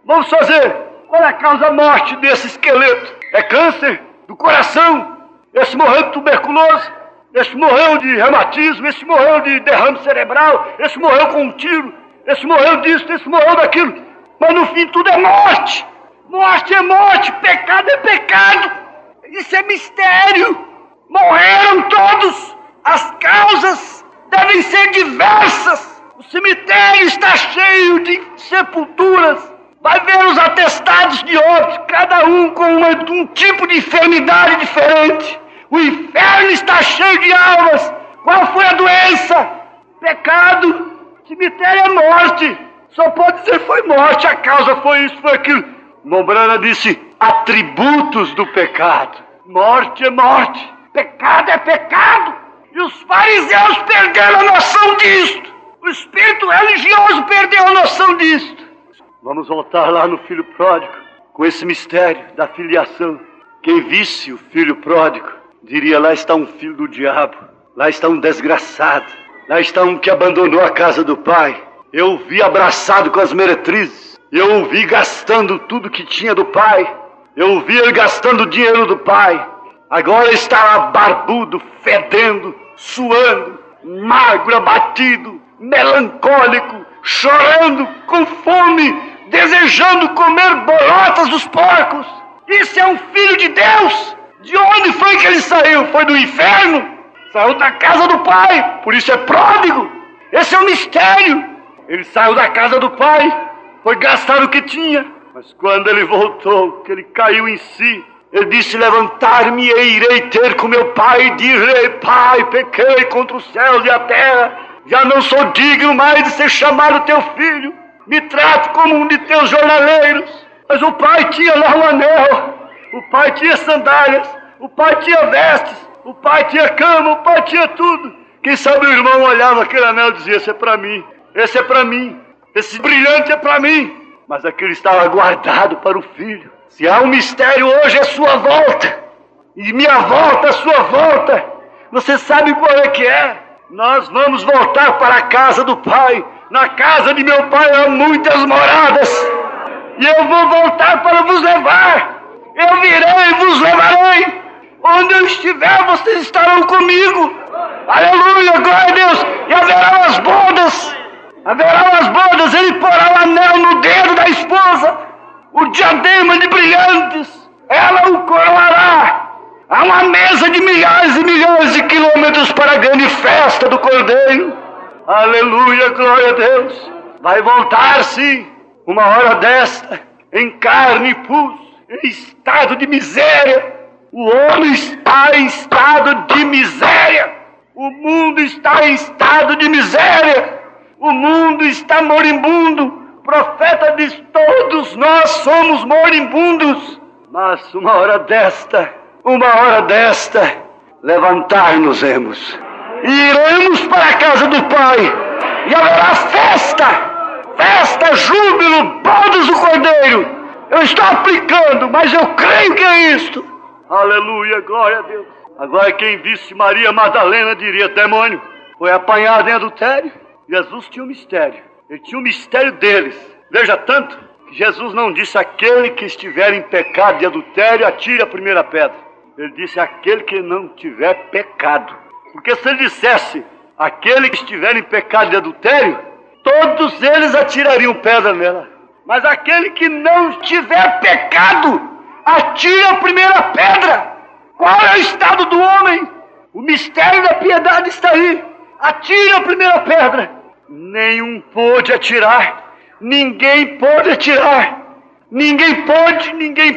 Vamos fazer. Qual é a causa da morte desse esqueleto? É câncer do coração? Esse morreu de tuberculose? Esse morreu de reumatismo? Esse morreu de derrame cerebral? Esse morreu com um tiro? Esse morreu disso, esse morreu daquilo. Mas no fim tudo é morte. Morte é morte, pecado é pecado. Isso é mistério. Morreram todos. As causas devem ser diversas. O cemitério está cheio de sepulturas. Vai ver os atestados de óbito, cada um com um tipo de enfermidade diferente. O inferno está cheio de almas. Qual foi a doença? Pecado. Cemitério é morte. Só pode dizer foi morte. A causa foi isso, foi aquilo. Mombrana disse atributos do pecado. Morte é morte. Pecado é pecado. E os fariseus perderam a noção disto. O espírito religioso perdeu a noção disto. Vamos voltar lá no filho pródigo, com esse mistério da filiação. Quem visse o filho pródigo, diria, lá está um filho do diabo. Lá está um desgraçado. Lá está um que abandonou a casa do pai. Eu o vi abraçado com as meretrizes. Eu o vi gastando tudo que tinha do pai. Eu o vi ele gastando o dinheiro do pai. Agora está lá barbudo, fedendo, suando, magro, abatido, melancólico, chorando, com fome, desejando comer bolotas dos porcos. Isso é um filho de Deus. De onde foi que ele saiu? Foi do inferno? Saiu da casa do pai, por isso é pródigo. Esse é um mistério. Ele saiu da casa do pai, foi gastar o que tinha. Mas quando ele voltou, que ele caiu em si, ele disse, levantar-me e irei ter com meu pai e direi, pai, pequei contra os céus e a terra. Já não sou digno mais de ser chamado teu filho. Me trato como um de teus jornaleiros. Mas o pai tinha lá um anel. O pai tinha sandálias. O pai tinha vestes. O pai tinha cama, o pai tinha tudo. Quem sabe o irmão olhava aquele anel e dizia, esse é para mim, esse é para mim, esse brilhante é para mim. Mas aquele estava guardado para o filho. Se há um mistério hoje é sua volta. E minha volta, a sua volta. Você sabe qual é que é? Nós vamos voltar para a casa do pai. Na casa de meu pai há muitas moradas. E eu vou voltar para vos levar. Eu virei e vos levarei. Onde eu estiver, vocês estarão comigo. Aleluia, glória a Deus. E haverá as bodas. Haverá as bodas. Ele porá o anel no dedo da esposa. O diadema de brilhantes. Ela o coroará. Há uma mesa de milhares e milhões de quilômetros para a grande festa do Cordeiro. Aleluia, glória a Deus. Vai voltar, sim, uma hora desta, em carne e pus, em estado de miséria. O homem está em estado de miséria. O mundo está em estado de miséria. O mundo está moribundo, profeta diz: todos nós somos moribundos. Mas uma hora desta, levantar-nos-emos. E iremos para a casa do Pai. E haverá festa, júbilo, bodas do Cordeiro. Eu estou aplicando, mas eu creio que é isto. Aleluia, glória a Deus. Agora quem visse Maria Madalena diria: demônio, foi apanhado em adultério. Jesus tinha um mistério. Ele tinha um mistério deles. Veja tanto que Jesus não disse: aquele que estiver em pecado de adultério, atire a primeira pedra. Ele disse: aquele que não tiver pecado. Porque se ele dissesse: aquele que estiver em pecado de adultério, todos eles atirariam pedra nela. Mas aquele que não tiver pecado, atire a primeira pedra. Qual é o estado do homem? O mistério da piedade está aí. Atire a primeira pedra. Nenhum pôde atirar. Ninguém pode atirar. Ninguém pode, ninguém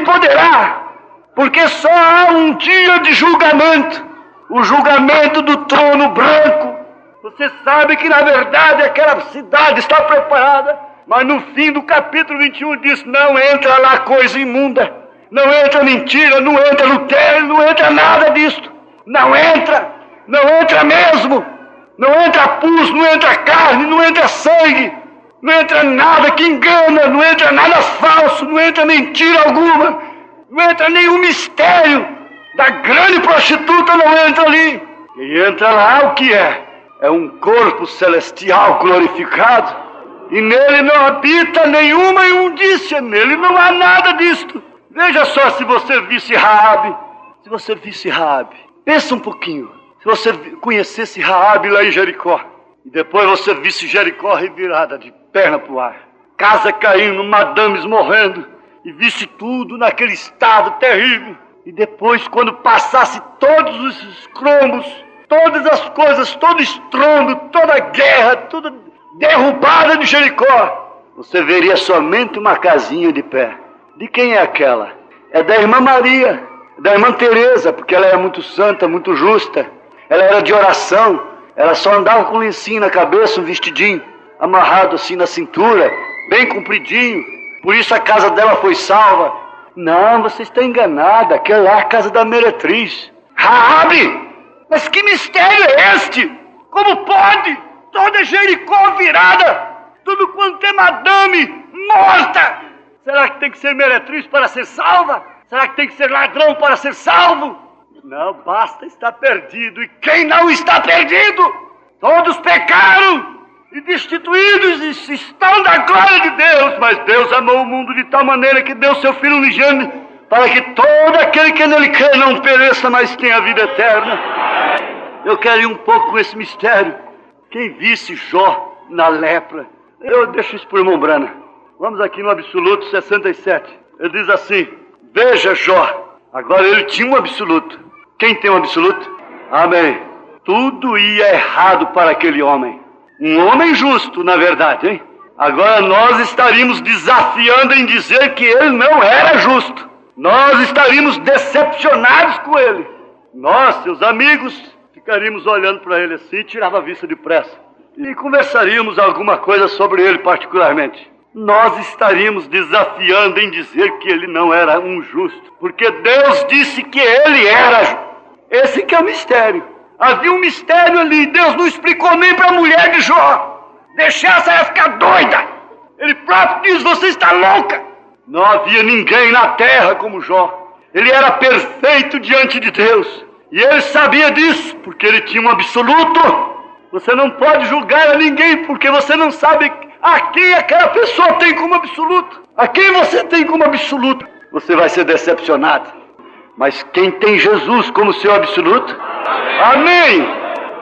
poderá. Porque só há um dia de julgamento. O julgamento do trono branco. Você sabe que na verdade aquela cidade está preparada. Mas no fim do capítulo 21 diz: não entra lá coisa imunda. Não entra mentira, não entra adultério, não entra nada disto. Não entra mesmo. Não entra pus, não entra carne, não entra sangue. Não entra nada que engana, não entra nada falso, não entra mentira alguma. Não entra nenhum mistério. Da grande prostituta não entra ali. E entra lá o que é? É um corpo celestial glorificado. E nele não habita nenhuma imundícia, nele não há nada disto. Veja só, se você visse Raabe, pensa um pouquinho. Se você conhecesse Raabe lá em Jericó, e depois você visse Jericó revirada de perna para o ar, casa caindo, madames morrendo, e visse tudo naquele estado terrível, e depois quando passasse todos os escrombos, todas as coisas, todo estrondo, toda guerra, toda derrubada de Jericó, você veria somente uma casinha de pé. De quem é aquela? É da irmã Maria, da irmã Teresa, porque ela era muito santa, muito justa. Ela era de oração, ela só andava com um lencinho na cabeça, um vestidinho amarrado assim na cintura, bem compridinho. Por isso a casa dela foi salva. Não, você está enganada, aquela é a casa da meretriz. Raabe! Mas que mistério é este? Como pode? Toda Jericó virada, tudo quanto é madame morta. Será que tem que ser meretriz para ser salva? Será que tem que ser ladrão para ser salvo? Não, basta estar perdido. E quem não está perdido? Todos pecaram e destituídos e estão da glória de Deus. Mas Deus amou o mundo de tal maneira que deu seu Filho unigênito, para que todo aquele que nele crê não pereça, mas tenha a vida eterna. Eu quero ir um pouco com esse mistério. Quem visse Jó na lepra, eu deixo isso para o irmão Brana. Vamos aqui no Absoluto 67. Ele diz assim: veja Jó. Agora ele tinha um absoluto. Quem tem um absoluto? Amém. Tudo ia errado para aquele homem. Um homem justo, na verdade, hein? Agora nós estaríamos desafiando em dizer que ele não era justo. Nós estaríamos decepcionados com ele. Nós, seus amigos, ficaríamos olhando para ele assim e tirava a vista depressa. E conversaríamos alguma coisa sobre ele particularmente. Nós estaríamos desafiando em dizer que ele não era um justo, porque Deus disse que ele era. Esse que é o mistério. Havia um mistério ali, Deus não explicou nem para a mulher de Jó. Deixasse ela ficar doida. Ele próprio diz: você está louca. Não havia ninguém na terra como Jó. Ele era perfeito diante de Deus. E ele sabia disso, porque ele tinha um absoluto. Você não pode julgar a ninguém, porque você não sabe a quem aquela pessoa tem como absoluto. A quem você tem como absoluto? Você vai ser decepcionado. Mas quem tem Jesus como seu absoluto? Amém!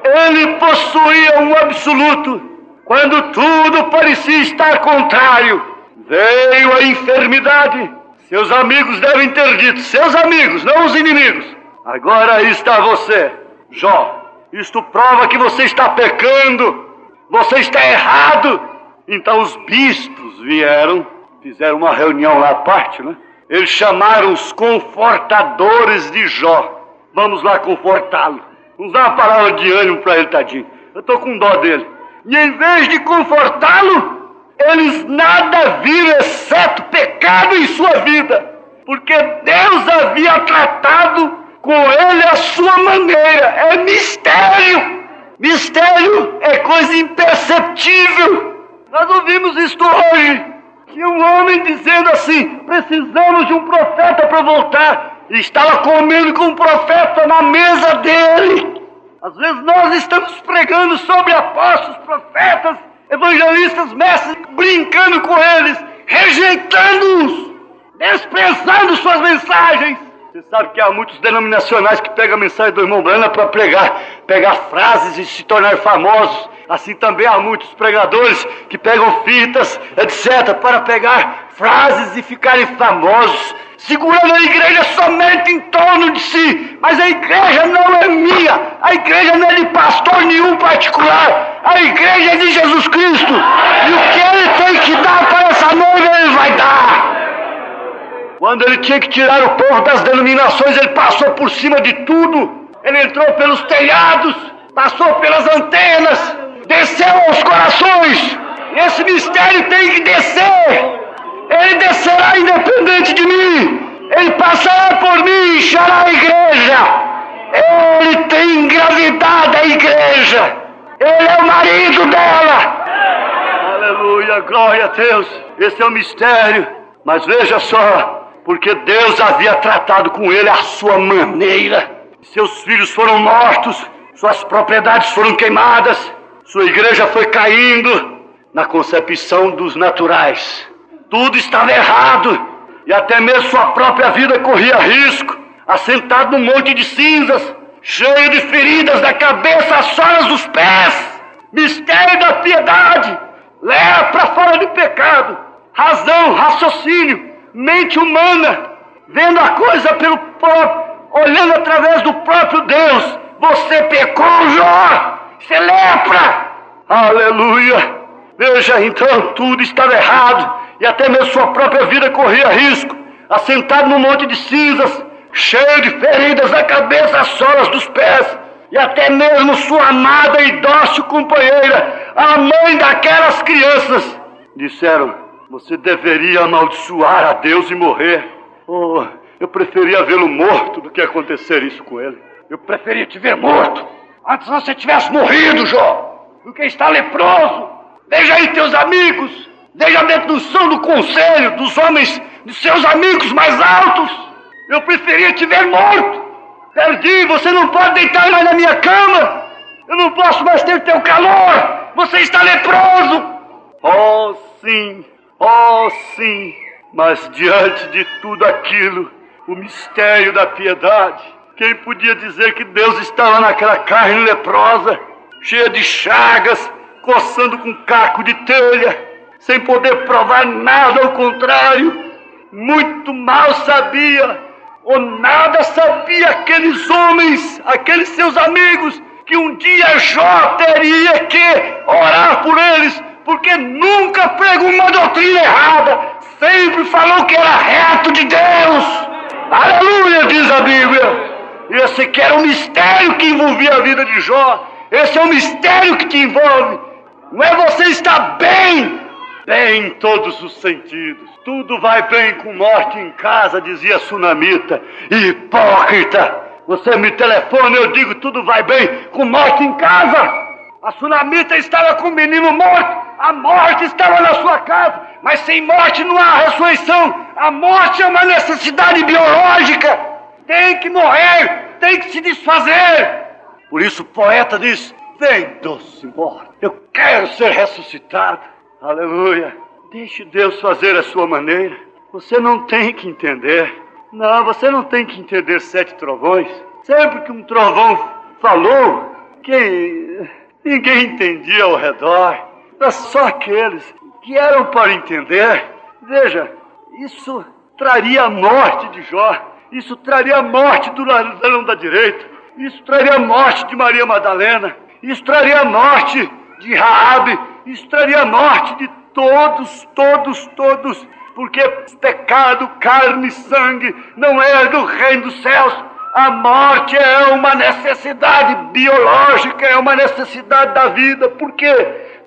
Ele possuía um absoluto. Quando tudo parecia estar contrário, veio a enfermidade. Seus amigos devem ter dito, seus amigos, não os inimigos: agora aí está você, Jó. Isto prova que você está pecando. Você está errado. Então os bispos vieram, fizeram uma reunião lá à parte, né? Eles chamaram os confortadores de Jó. Vamos lá confortá-lo. Vamos dar uma palavra de ânimo para ele, tadinho. Eu estou com dó dele. E em vez de confortá-lo, eles nada viram exceto pecado em sua vida, porque Deus havia tratado com ele à sua maneira. É mistério. Mistério é coisa imperceptível. Nós ouvimos isto hoje, que um homem dizendo assim: precisamos de um profeta para voltar, e estava comendo com um profeta na mesa dele. Às vezes nós estamos pregando sobre apóstolos, profetas, evangelistas, mestres, brincando com eles, rejeitando-os, desprezando suas mensagens. Você sabe que há muitos denominacionais que pegam a mensagem do irmão Branham para pegar frases e se tornar famosos. Assim também há muitos pregadores que pegam fitas, etc., para pegar frases e ficarem famosos, segurando a igreja somente em torno de si. Mas a igreja não é minha, a igreja não é de pastor nenhum particular, a igreja é de Jesus Cristo. E o que ele tem que dar para essa noiva, ele vai dar. Quando ele tinha que tirar o povo das denominações, ele passou por cima de tudo. Ele entrou pelos telhados, passou pelas antenas, desceu aos corações. Esse mistério tem que descer. Ele descerá independente de mim. Ele passará por mim e encherá a igreja. Ele tem engravidado a igreja. Ele é o marido dela. Aleluia, glória a Deus. Esse é o mistério. Mas veja só, porque Deus havia tratado com ele à sua maneira. Seus filhos foram mortos, suas propriedades foram queimadas, sua igreja foi caindo na concepção dos naturais. Tudo estava errado, e até mesmo sua própria vida corria risco, assentado num monte de cinzas, cheio de feridas da cabeça às solas dos pés. Mistério da piedade, lepra fora de pecado, razão, raciocínio, mente humana, vendo a coisa pelo próprio, olhando através do próprio Deus. Você pecou, Jó, você lepra. Aleluia. Veja, então, tudo estava errado, e até mesmo sua própria vida corria risco, assentado num monte de cinzas, cheio de feridas da cabeça às solas dos pés, e até mesmo sua amada e dócil companheira, a mãe daquelas crianças, disseram: você deveria amaldiçoar a Deus e morrer. Oh, eu preferia vê-lo morto do que acontecer isso com ele. Eu preferia te ver morto, antes você tivesse morrido, Jó, do que estar leproso. Veja aí teus amigos, veja dentro do som do conselho dos homens, de seus amigos mais altos. Eu preferia te ver morto. Perdi, você não pode deitar mais na minha cama. Eu não posso mais ter teu calor. Você está leproso. Oh, sim. Oh, sim, mas diante de tudo aquilo, o mistério da piedade, quem podia dizer que Deus estava naquela carne leprosa, cheia de chagas, coçando com caco de telha, sem poder provar nada, ao contrário, muito mal sabia, ou nada sabia aqueles homens, aqueles seus amigos, que um dia Jó teria que orar por eles, porque nunca pregou uma doutrina errada, sempre falou que era reto de Deus. Aleluia, diz a Bíblia. Esse que era um mistério que envolvia a vida de Jó. Esse é um mistério que te envolve. Não é você estar bem em todos os sentidos. Tudo vai bem com morte em casa, dizia a Sunamita. Hipócrita, você me telefona, eu digo tudo vai bem com morte em casa. A Sunamita estava com o menino morto. A morte estava na sua casa, mas sem morte não há ressurreição. A morte é uma necessidade biológica. Tem que morrer, tem que se desfazer. Por isso o poeta diz: vem, doce morte, eu quero ser ressuscitado. Aleluia. Deixe Deus fazer a sua maneira. Você não tem que entender. Não, você não tem que entender 7 trovões. Sempre que um trovão falou, ninguém entendia ao redor. Era só aqueles que eram para entender. Veja, isso traria a morte de Jó. Isso traria a morte do ladrão da direita. Isso traria a morte de Maria Madalena. Isso traria a morte de Raabe. Isso traria a morte de todos. Porque pecado, carne e sangue não é do reino dos céus. A morte é uma necessidade biológica, é uma necessidade da vida. Porque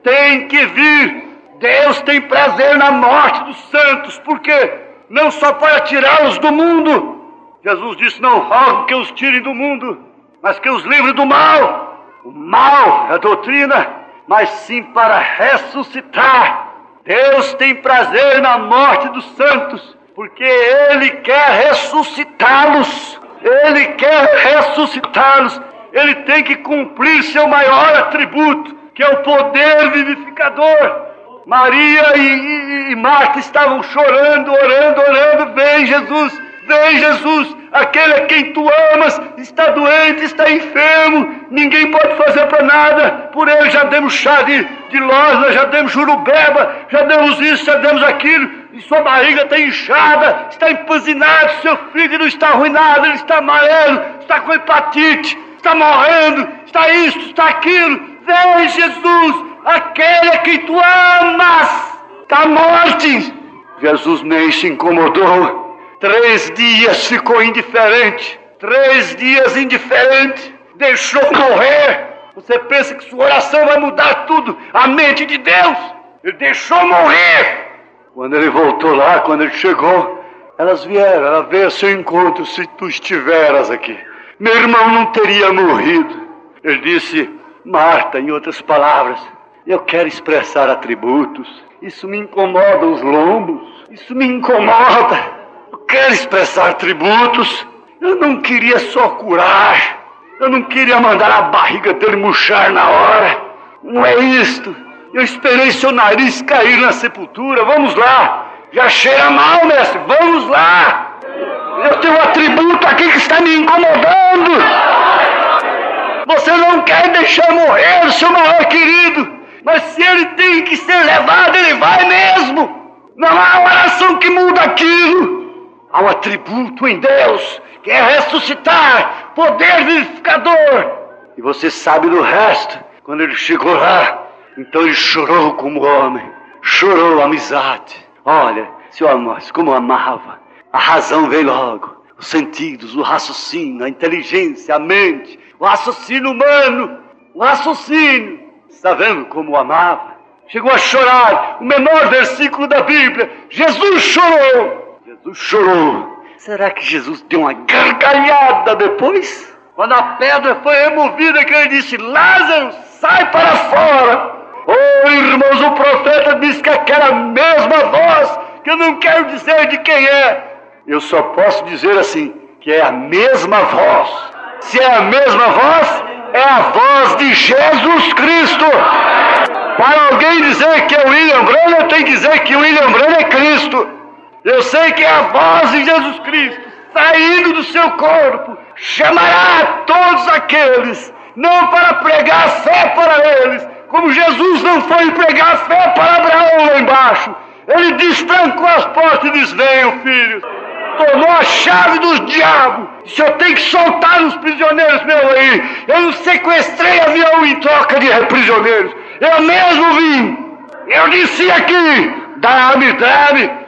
tem que vir Deus tem prazer na morte dos santos, porque não só para tirá-los do mundo. Jesus disse: não rogo que os tirem do mundo, mas que os livre do mal. O mal é a doutrina, mas sim para ressuscitar. Deus tem prazer na morte dos santos, porque Ele quer ressuscitá-los. Ele quer ressuscitá-los. Ele tem que cumprir seu maior atributo, que é o poder vivificador. Maria e Marta estavam chorando, orando. Vem Jesus, aquele a quem tu amas está doente, está enfermo, ninguém pode fazer para nada por ele. Já demos chá de losna, já demos jurubeba, já demos isso, já demos aquilo, e sua barriga está inchada, está empanzinado, seu fígado está arruinado, ele está amarelo, está com hepatite, está morrendo, está isso, está aquilo. Vem Jesus, aquele a quem tu amas está morte. Jesus nem se incomodou. 3 dias ficou indiferente. 3 dias indiferente. Deixou morrer. Você pensa que sua oração vai mudar tudo? A mente de Deus. Ele deixou morrer. Quando ele voltou lá, quando ele chegou, elas vieram. Ela veio ao seu encontro. Se tu estiveras aqui, meu irmão não teria morrido. Ele disse: Marta, em outras palavras, eu quero expressar atributos. Isso me incomoda os lombos. Isso me incomoda. Eu quero expressar atributos. Eu não queria só curar. Eu não queria mandar a barriga dele murchar na hora. Não é isto. Eu esperei seu nariz cair na sepultura. Vamos lá. Já cheira mal, mestre. Vamos lá. Eu tenho um atributo aqui que está me incomodando. Você não quer deixar morrer o seu maior querido. Mas se ele tem que ser levado, ele vai mesmo. Não há oração que muda aquilo. Há um atributo em Deus, que é ressuscitar, poder vivificador. E você sabe do resto. Quando ele chegou lá, então ele chorou como homem. Chorou a amizade. Olha, seu amor, como amava. A razão veio logo. Os sentidos, o raciocínio, a inteligência, a mente, o raciocínio humano, o raciocínio. Está vendo como amava? Chegou a chorar. O menor versículo da Bíblia. Jesus chorou. Jesus chorou. Será que Jesus deu uma gargalhada depois? Quando a pedra foi removida, que ele disse: Lázaro, sai para fora. Oh, irmãos, o profeta disse que aquela mesma voz, que eu não quero dizer de quem é. Eu só posso dizer assim, que é a mesma voz. Se é a mesma voz, é a voz de Jesus Cristo. Para alguém dizer que é William Branham, tem que dizer que William Branham é Cristo. Eu sei que é a voz de Jesus Cristo, saindo do seu corpo, chamará todos aqueles, não para pregar fé para eles, como Jesus não foi pregar fé para Abraão lá embaixo. Ele destrancou as portas e disse: venham, filhos. Tomou a chave dos diabos. Se eu tenho que soltar os prisioneiros meu aí, eu não sequestrei avião em troca de prisioneiros. Eu mesmo vim. Eu disse aqui: dá-me.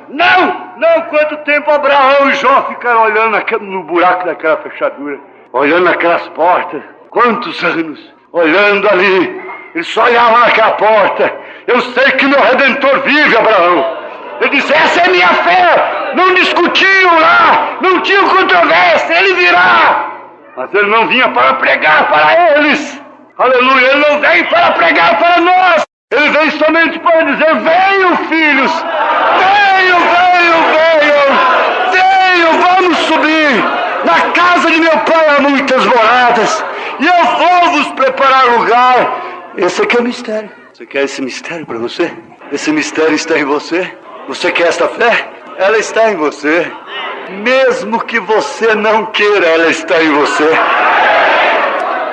Não, quanto tempo Abraão e Jó ficaram olhando no buraco daquela fechadura, olhando aquelas portas, quantos anos, olhando ali, eles só olhavam naquela porta. Eu sei que meu Redentor vive, Abraão. Ele disse: essa é minha fé. Não discutiam lá, não tinham controvérsia, ele virá. Mas ele não vinha para pregar para eles, aleluia, ele não veio para pregar para nós. Ele veio somente para dizer: venham, filhos, venham, vamos subir. Na casa de meu pai há muitas moradas, e eu vou vos preparar lugar. Esse aqui é o mistério. Você quer esse mistério para você? Esse mistério está em você. Você quer esta fé? Ela está em você. Mesmo que você não queira, ela está em você.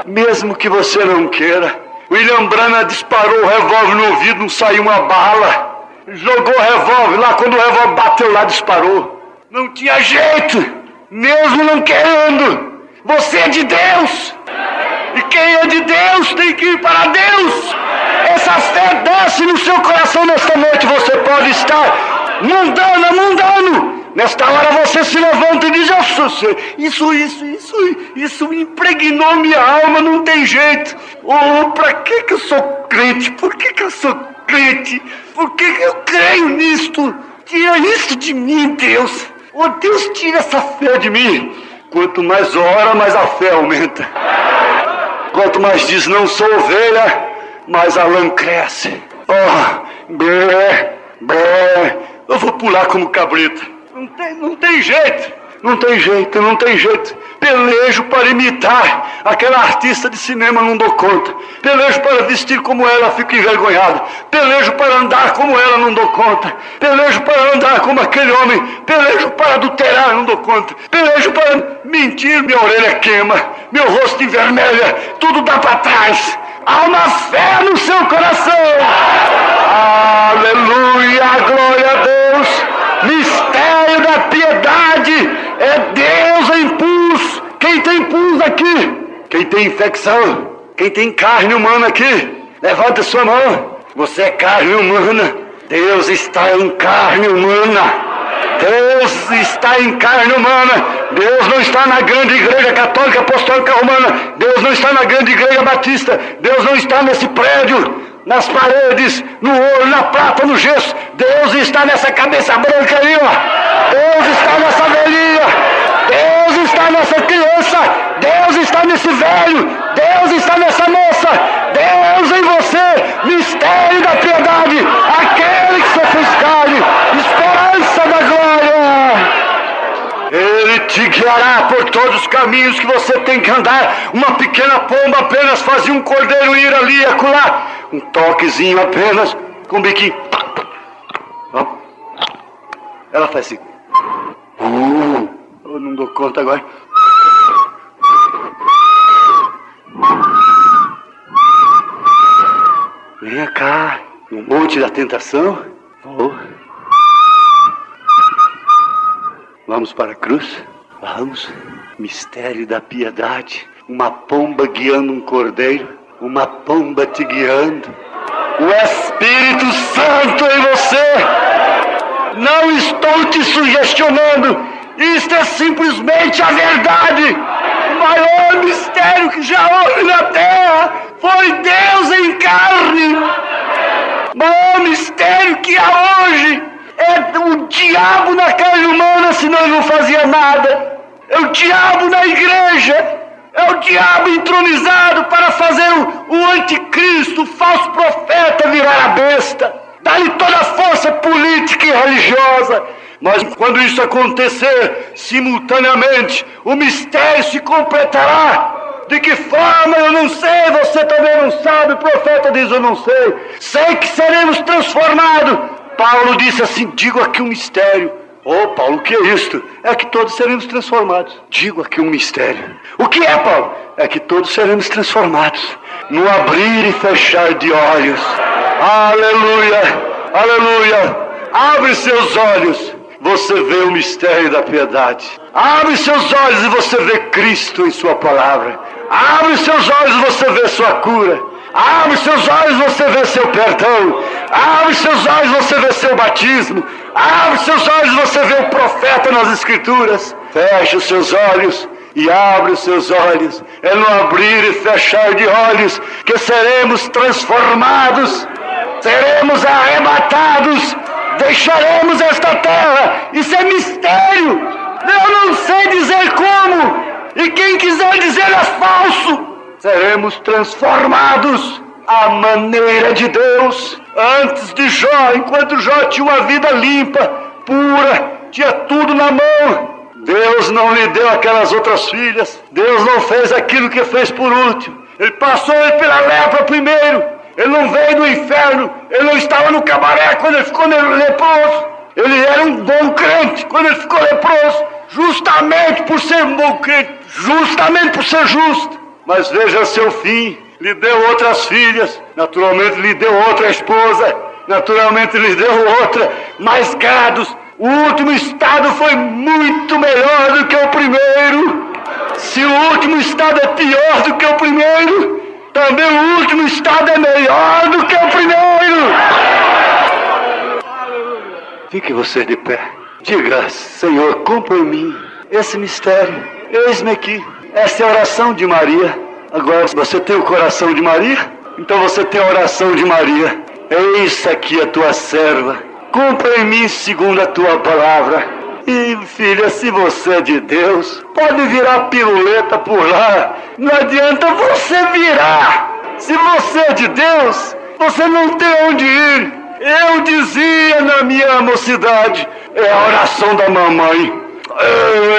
Mesmo que você não queira. William Branham disparou o revólver no ouvido, não saiu uma bala. Jogou o revólver lá, quando o revólver bateu lá, disparou. Não tinha jeito, mesmo não querendo. Você é de Deus. E quem é de Deus tem que ir para Deus. Essa fé desce no seu coração nesta noite. Você pode estar mundano. Nesta hora você se levanta e diz: isso impregnou minha alma, não tem jeito. Oh, para que eu sou crente? Por que eu sou crente? Porque eu creio nisto. Tira isso de mim, Deus. Oh, Deus, tira essa fé de mim. Quanto mais ora, mais a fé aumenta. Quanto mais diz, não sou ovelha, mais a lã cresce. Oh, bé, bé. Eu vou pular como cabrita. Não tem jeito. Não tem jeito. Pelejo para imitar aquela artista de cinema, não dou conta. Pelejo para vestir como ela, fico envergonhado. Pelejo para andar como ela, não dou conta. Pelejo para andar como aquele homem. Pelejo para adulterar, não dou conta. Pelejo para mentir, minha orelha queima, meu rosto envermelha, tudo dá para trás. Há uma fé no seu coração. Aleluia, glória a Deus. Mistério da piedade é Deus em pus. Quem tem pus aqui? Quem tem infecção? Quem tem carne humana aqui? Levanta sua mão. Você é carne humana. Deus está em carne humana. Deus está em carne humana. Deus não está na grande igreja católica apostólica romana. Deus não está na grande igreja batista. Deus não está nesse prédio, nas paredes, no ouro, na prata, no gesso. Deus está nessa cabeça branca aí, ó. Deus está nessa velhinha. Deus está nessa criança. Deus está nesse velho. Deus está nessa moça. Deus em você. Mistério da piedade. Aquele que se fez carne. Esperança da glória. Ele te guiará por todos os caminhos que você tem que andar. Uma pequena pomba apenas fazia um cordeiro ir ali e acolá. Um toquezinho apenas, com um biquinho. Ela faz assim. Eu não dou conta agora. Venha cá, no monte da tentação. Vamos para a cruz? Vamos. Mistério da piedade. Uma pomba guiando um cordeiro. Uma pomba te guiando. O Espírito Santo em você. Não estou te sugestionando. Isto é simplesmente a verdade. O maior mistério que já houve na terra foi Deus em carne. O maior mistério que há hoje é o diabo na carne humana, senão ele não fazia nada. É o diabo na igreja. É o diabo entronizado para fazer o anticristo, o falso profeta virar a besta. Dá-lhe toda a força política e religiosa. Mas quando isso acontecer simultaneamente, o mistério se completará. De que forma eu não sei, você também não sabe, o profeta diz eu não sei. Sei que seremos transformados. Paulo disse assim, digo aqui um mistério. Oh, Paulo, o que é isto? É que todos seremos transformados. Digo aqui um mistério. O que é, Paulo? É que todos seremos transformados. No abrir e fechar de olhos. Aleluia, aleluia. Abre seus olhos, você vê o mistério da piedade. Abre seus olhos e você vê Cristo em sua palavra. Abre seus olhos e você vê sua cura. Abre seus olhos e você vê seu perdão. Abre seus olhos e você vê seu batismo. Abre seus olhos e você vê o profeta nas Escrituras. Feche os seus olhos e abre os seus olhos. É no abrir e fechar de olhos que seremos transformados. Seremos arrebatados. Deixaremos esta terra. Isso é mistério. Eu não sei dizer como. E quem quiser dizer é falso. Seremos transformados à maneira de Deus. Antes de Jó, enquanto Jó tinha uma vida limpa, pura, tinha tudo na mão, Deus não lhe deu aquelas outras filhas. Deus não fez aquilo que fez por último. Ele passou pela lepra primeiro. Ele não veio do inferno. Ele não estava no cabaré quando ele ficou leproso. Ele era um bom crente quando ele ficou leproso. Justamente por ser um bom crente. Justamente por ser justo. Mas veja seu fim. Lhe deu outras filhas. Naturalmente lhe deu outra esposa. Naturalmente lhe deu outra. Mais gados. O último estado foi muito melhor do que o primeiro. Se o último estado é pior do que o primeiro, também o último estado é melhor do que o primeiro. Fique você de pé. Diga, Senhor, cumpra em mim esse mistério. Eis-me aqui. Essa é a oração de Maria. Agora, você tem o coração de Maria? Então você tem a oração de Maria. Eis aqui a tua serva, cumpra em mim segundo a tua palavra. E filha, se você é de Deus, pode virar piruleta por lá, não adianta você virar. Se você é de Deus, você não tem onde ir. Eu dizia na minha mocidade, é a oração da mamãe.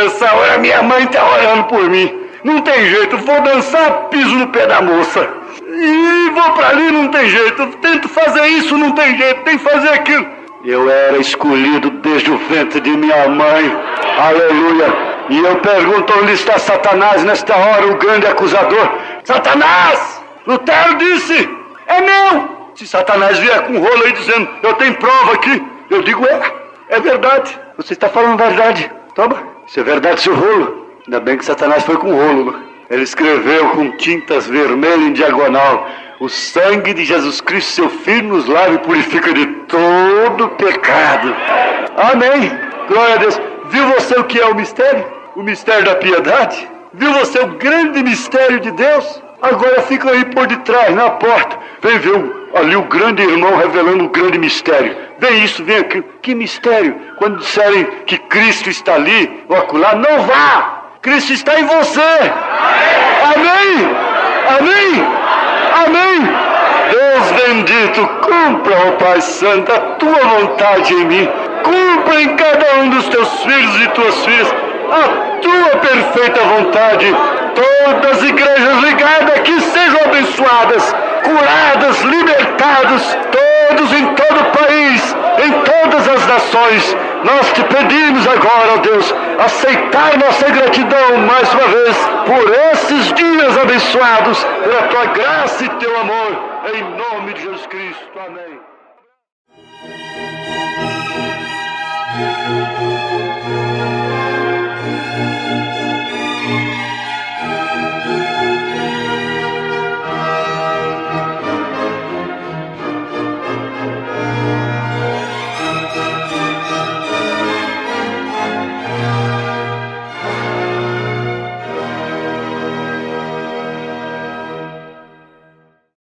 Essa hora minha mãe está orando por mim. Não tem jeito, vou dançar, piso no pé da moça. E vou pra ali, não tem jeito. Tento fazer isso, não tem jeito, tem que fazer aquilo. Eu era escolhido desde o ventre de minha mãe. Aleluia. E eu pergunto, onde está Satanás nesta hora, o grande acusador? Satanás! Lutero disse, é meu. Se Satanás vier com um rolo aí dizendo, eu tenho prova aqui, eu digo, é verdade. Você está falando verdade. Toma, isso é verdade, seu rolo. Ainda bem que Satanás foi com rolo, né? Ele escreveu com tintas vermelhas em diagonal, o sangue de Jesus Cristo, seu Filho, nos lava e purifica de todo pecado. Amém. Glória a Deus. Viu você o que é o mistério? O mistério da piedade? Viu você o grande mistério de Deus? Agora fica aí por detrás, na porta. Vem ver ali o grande irmão revelando o grande mistério. Vem isso, vem aquilo. Que mistério? Quando disserem que Cristo está ali ou acolá, não vá! Cristo está em você! Amém! Amém! Amém! Deus bendito, cumpra, ó Pai Santo, a tua vontade em mim. Cumpra em cada um dos teus filhos e tuas filhas a tua perfeita vontade. Todas as igrejas ligadas aqui sejam abençoadas, curadas, libertadas, todos em todo o país, em todas as nações. Nós te pedimos agora, ó Deus, aceitar nossa gratidão mais uma vez por esses dias abençoados, pela tua graça e teu amor, em nome de Jesus Cristo. Amém.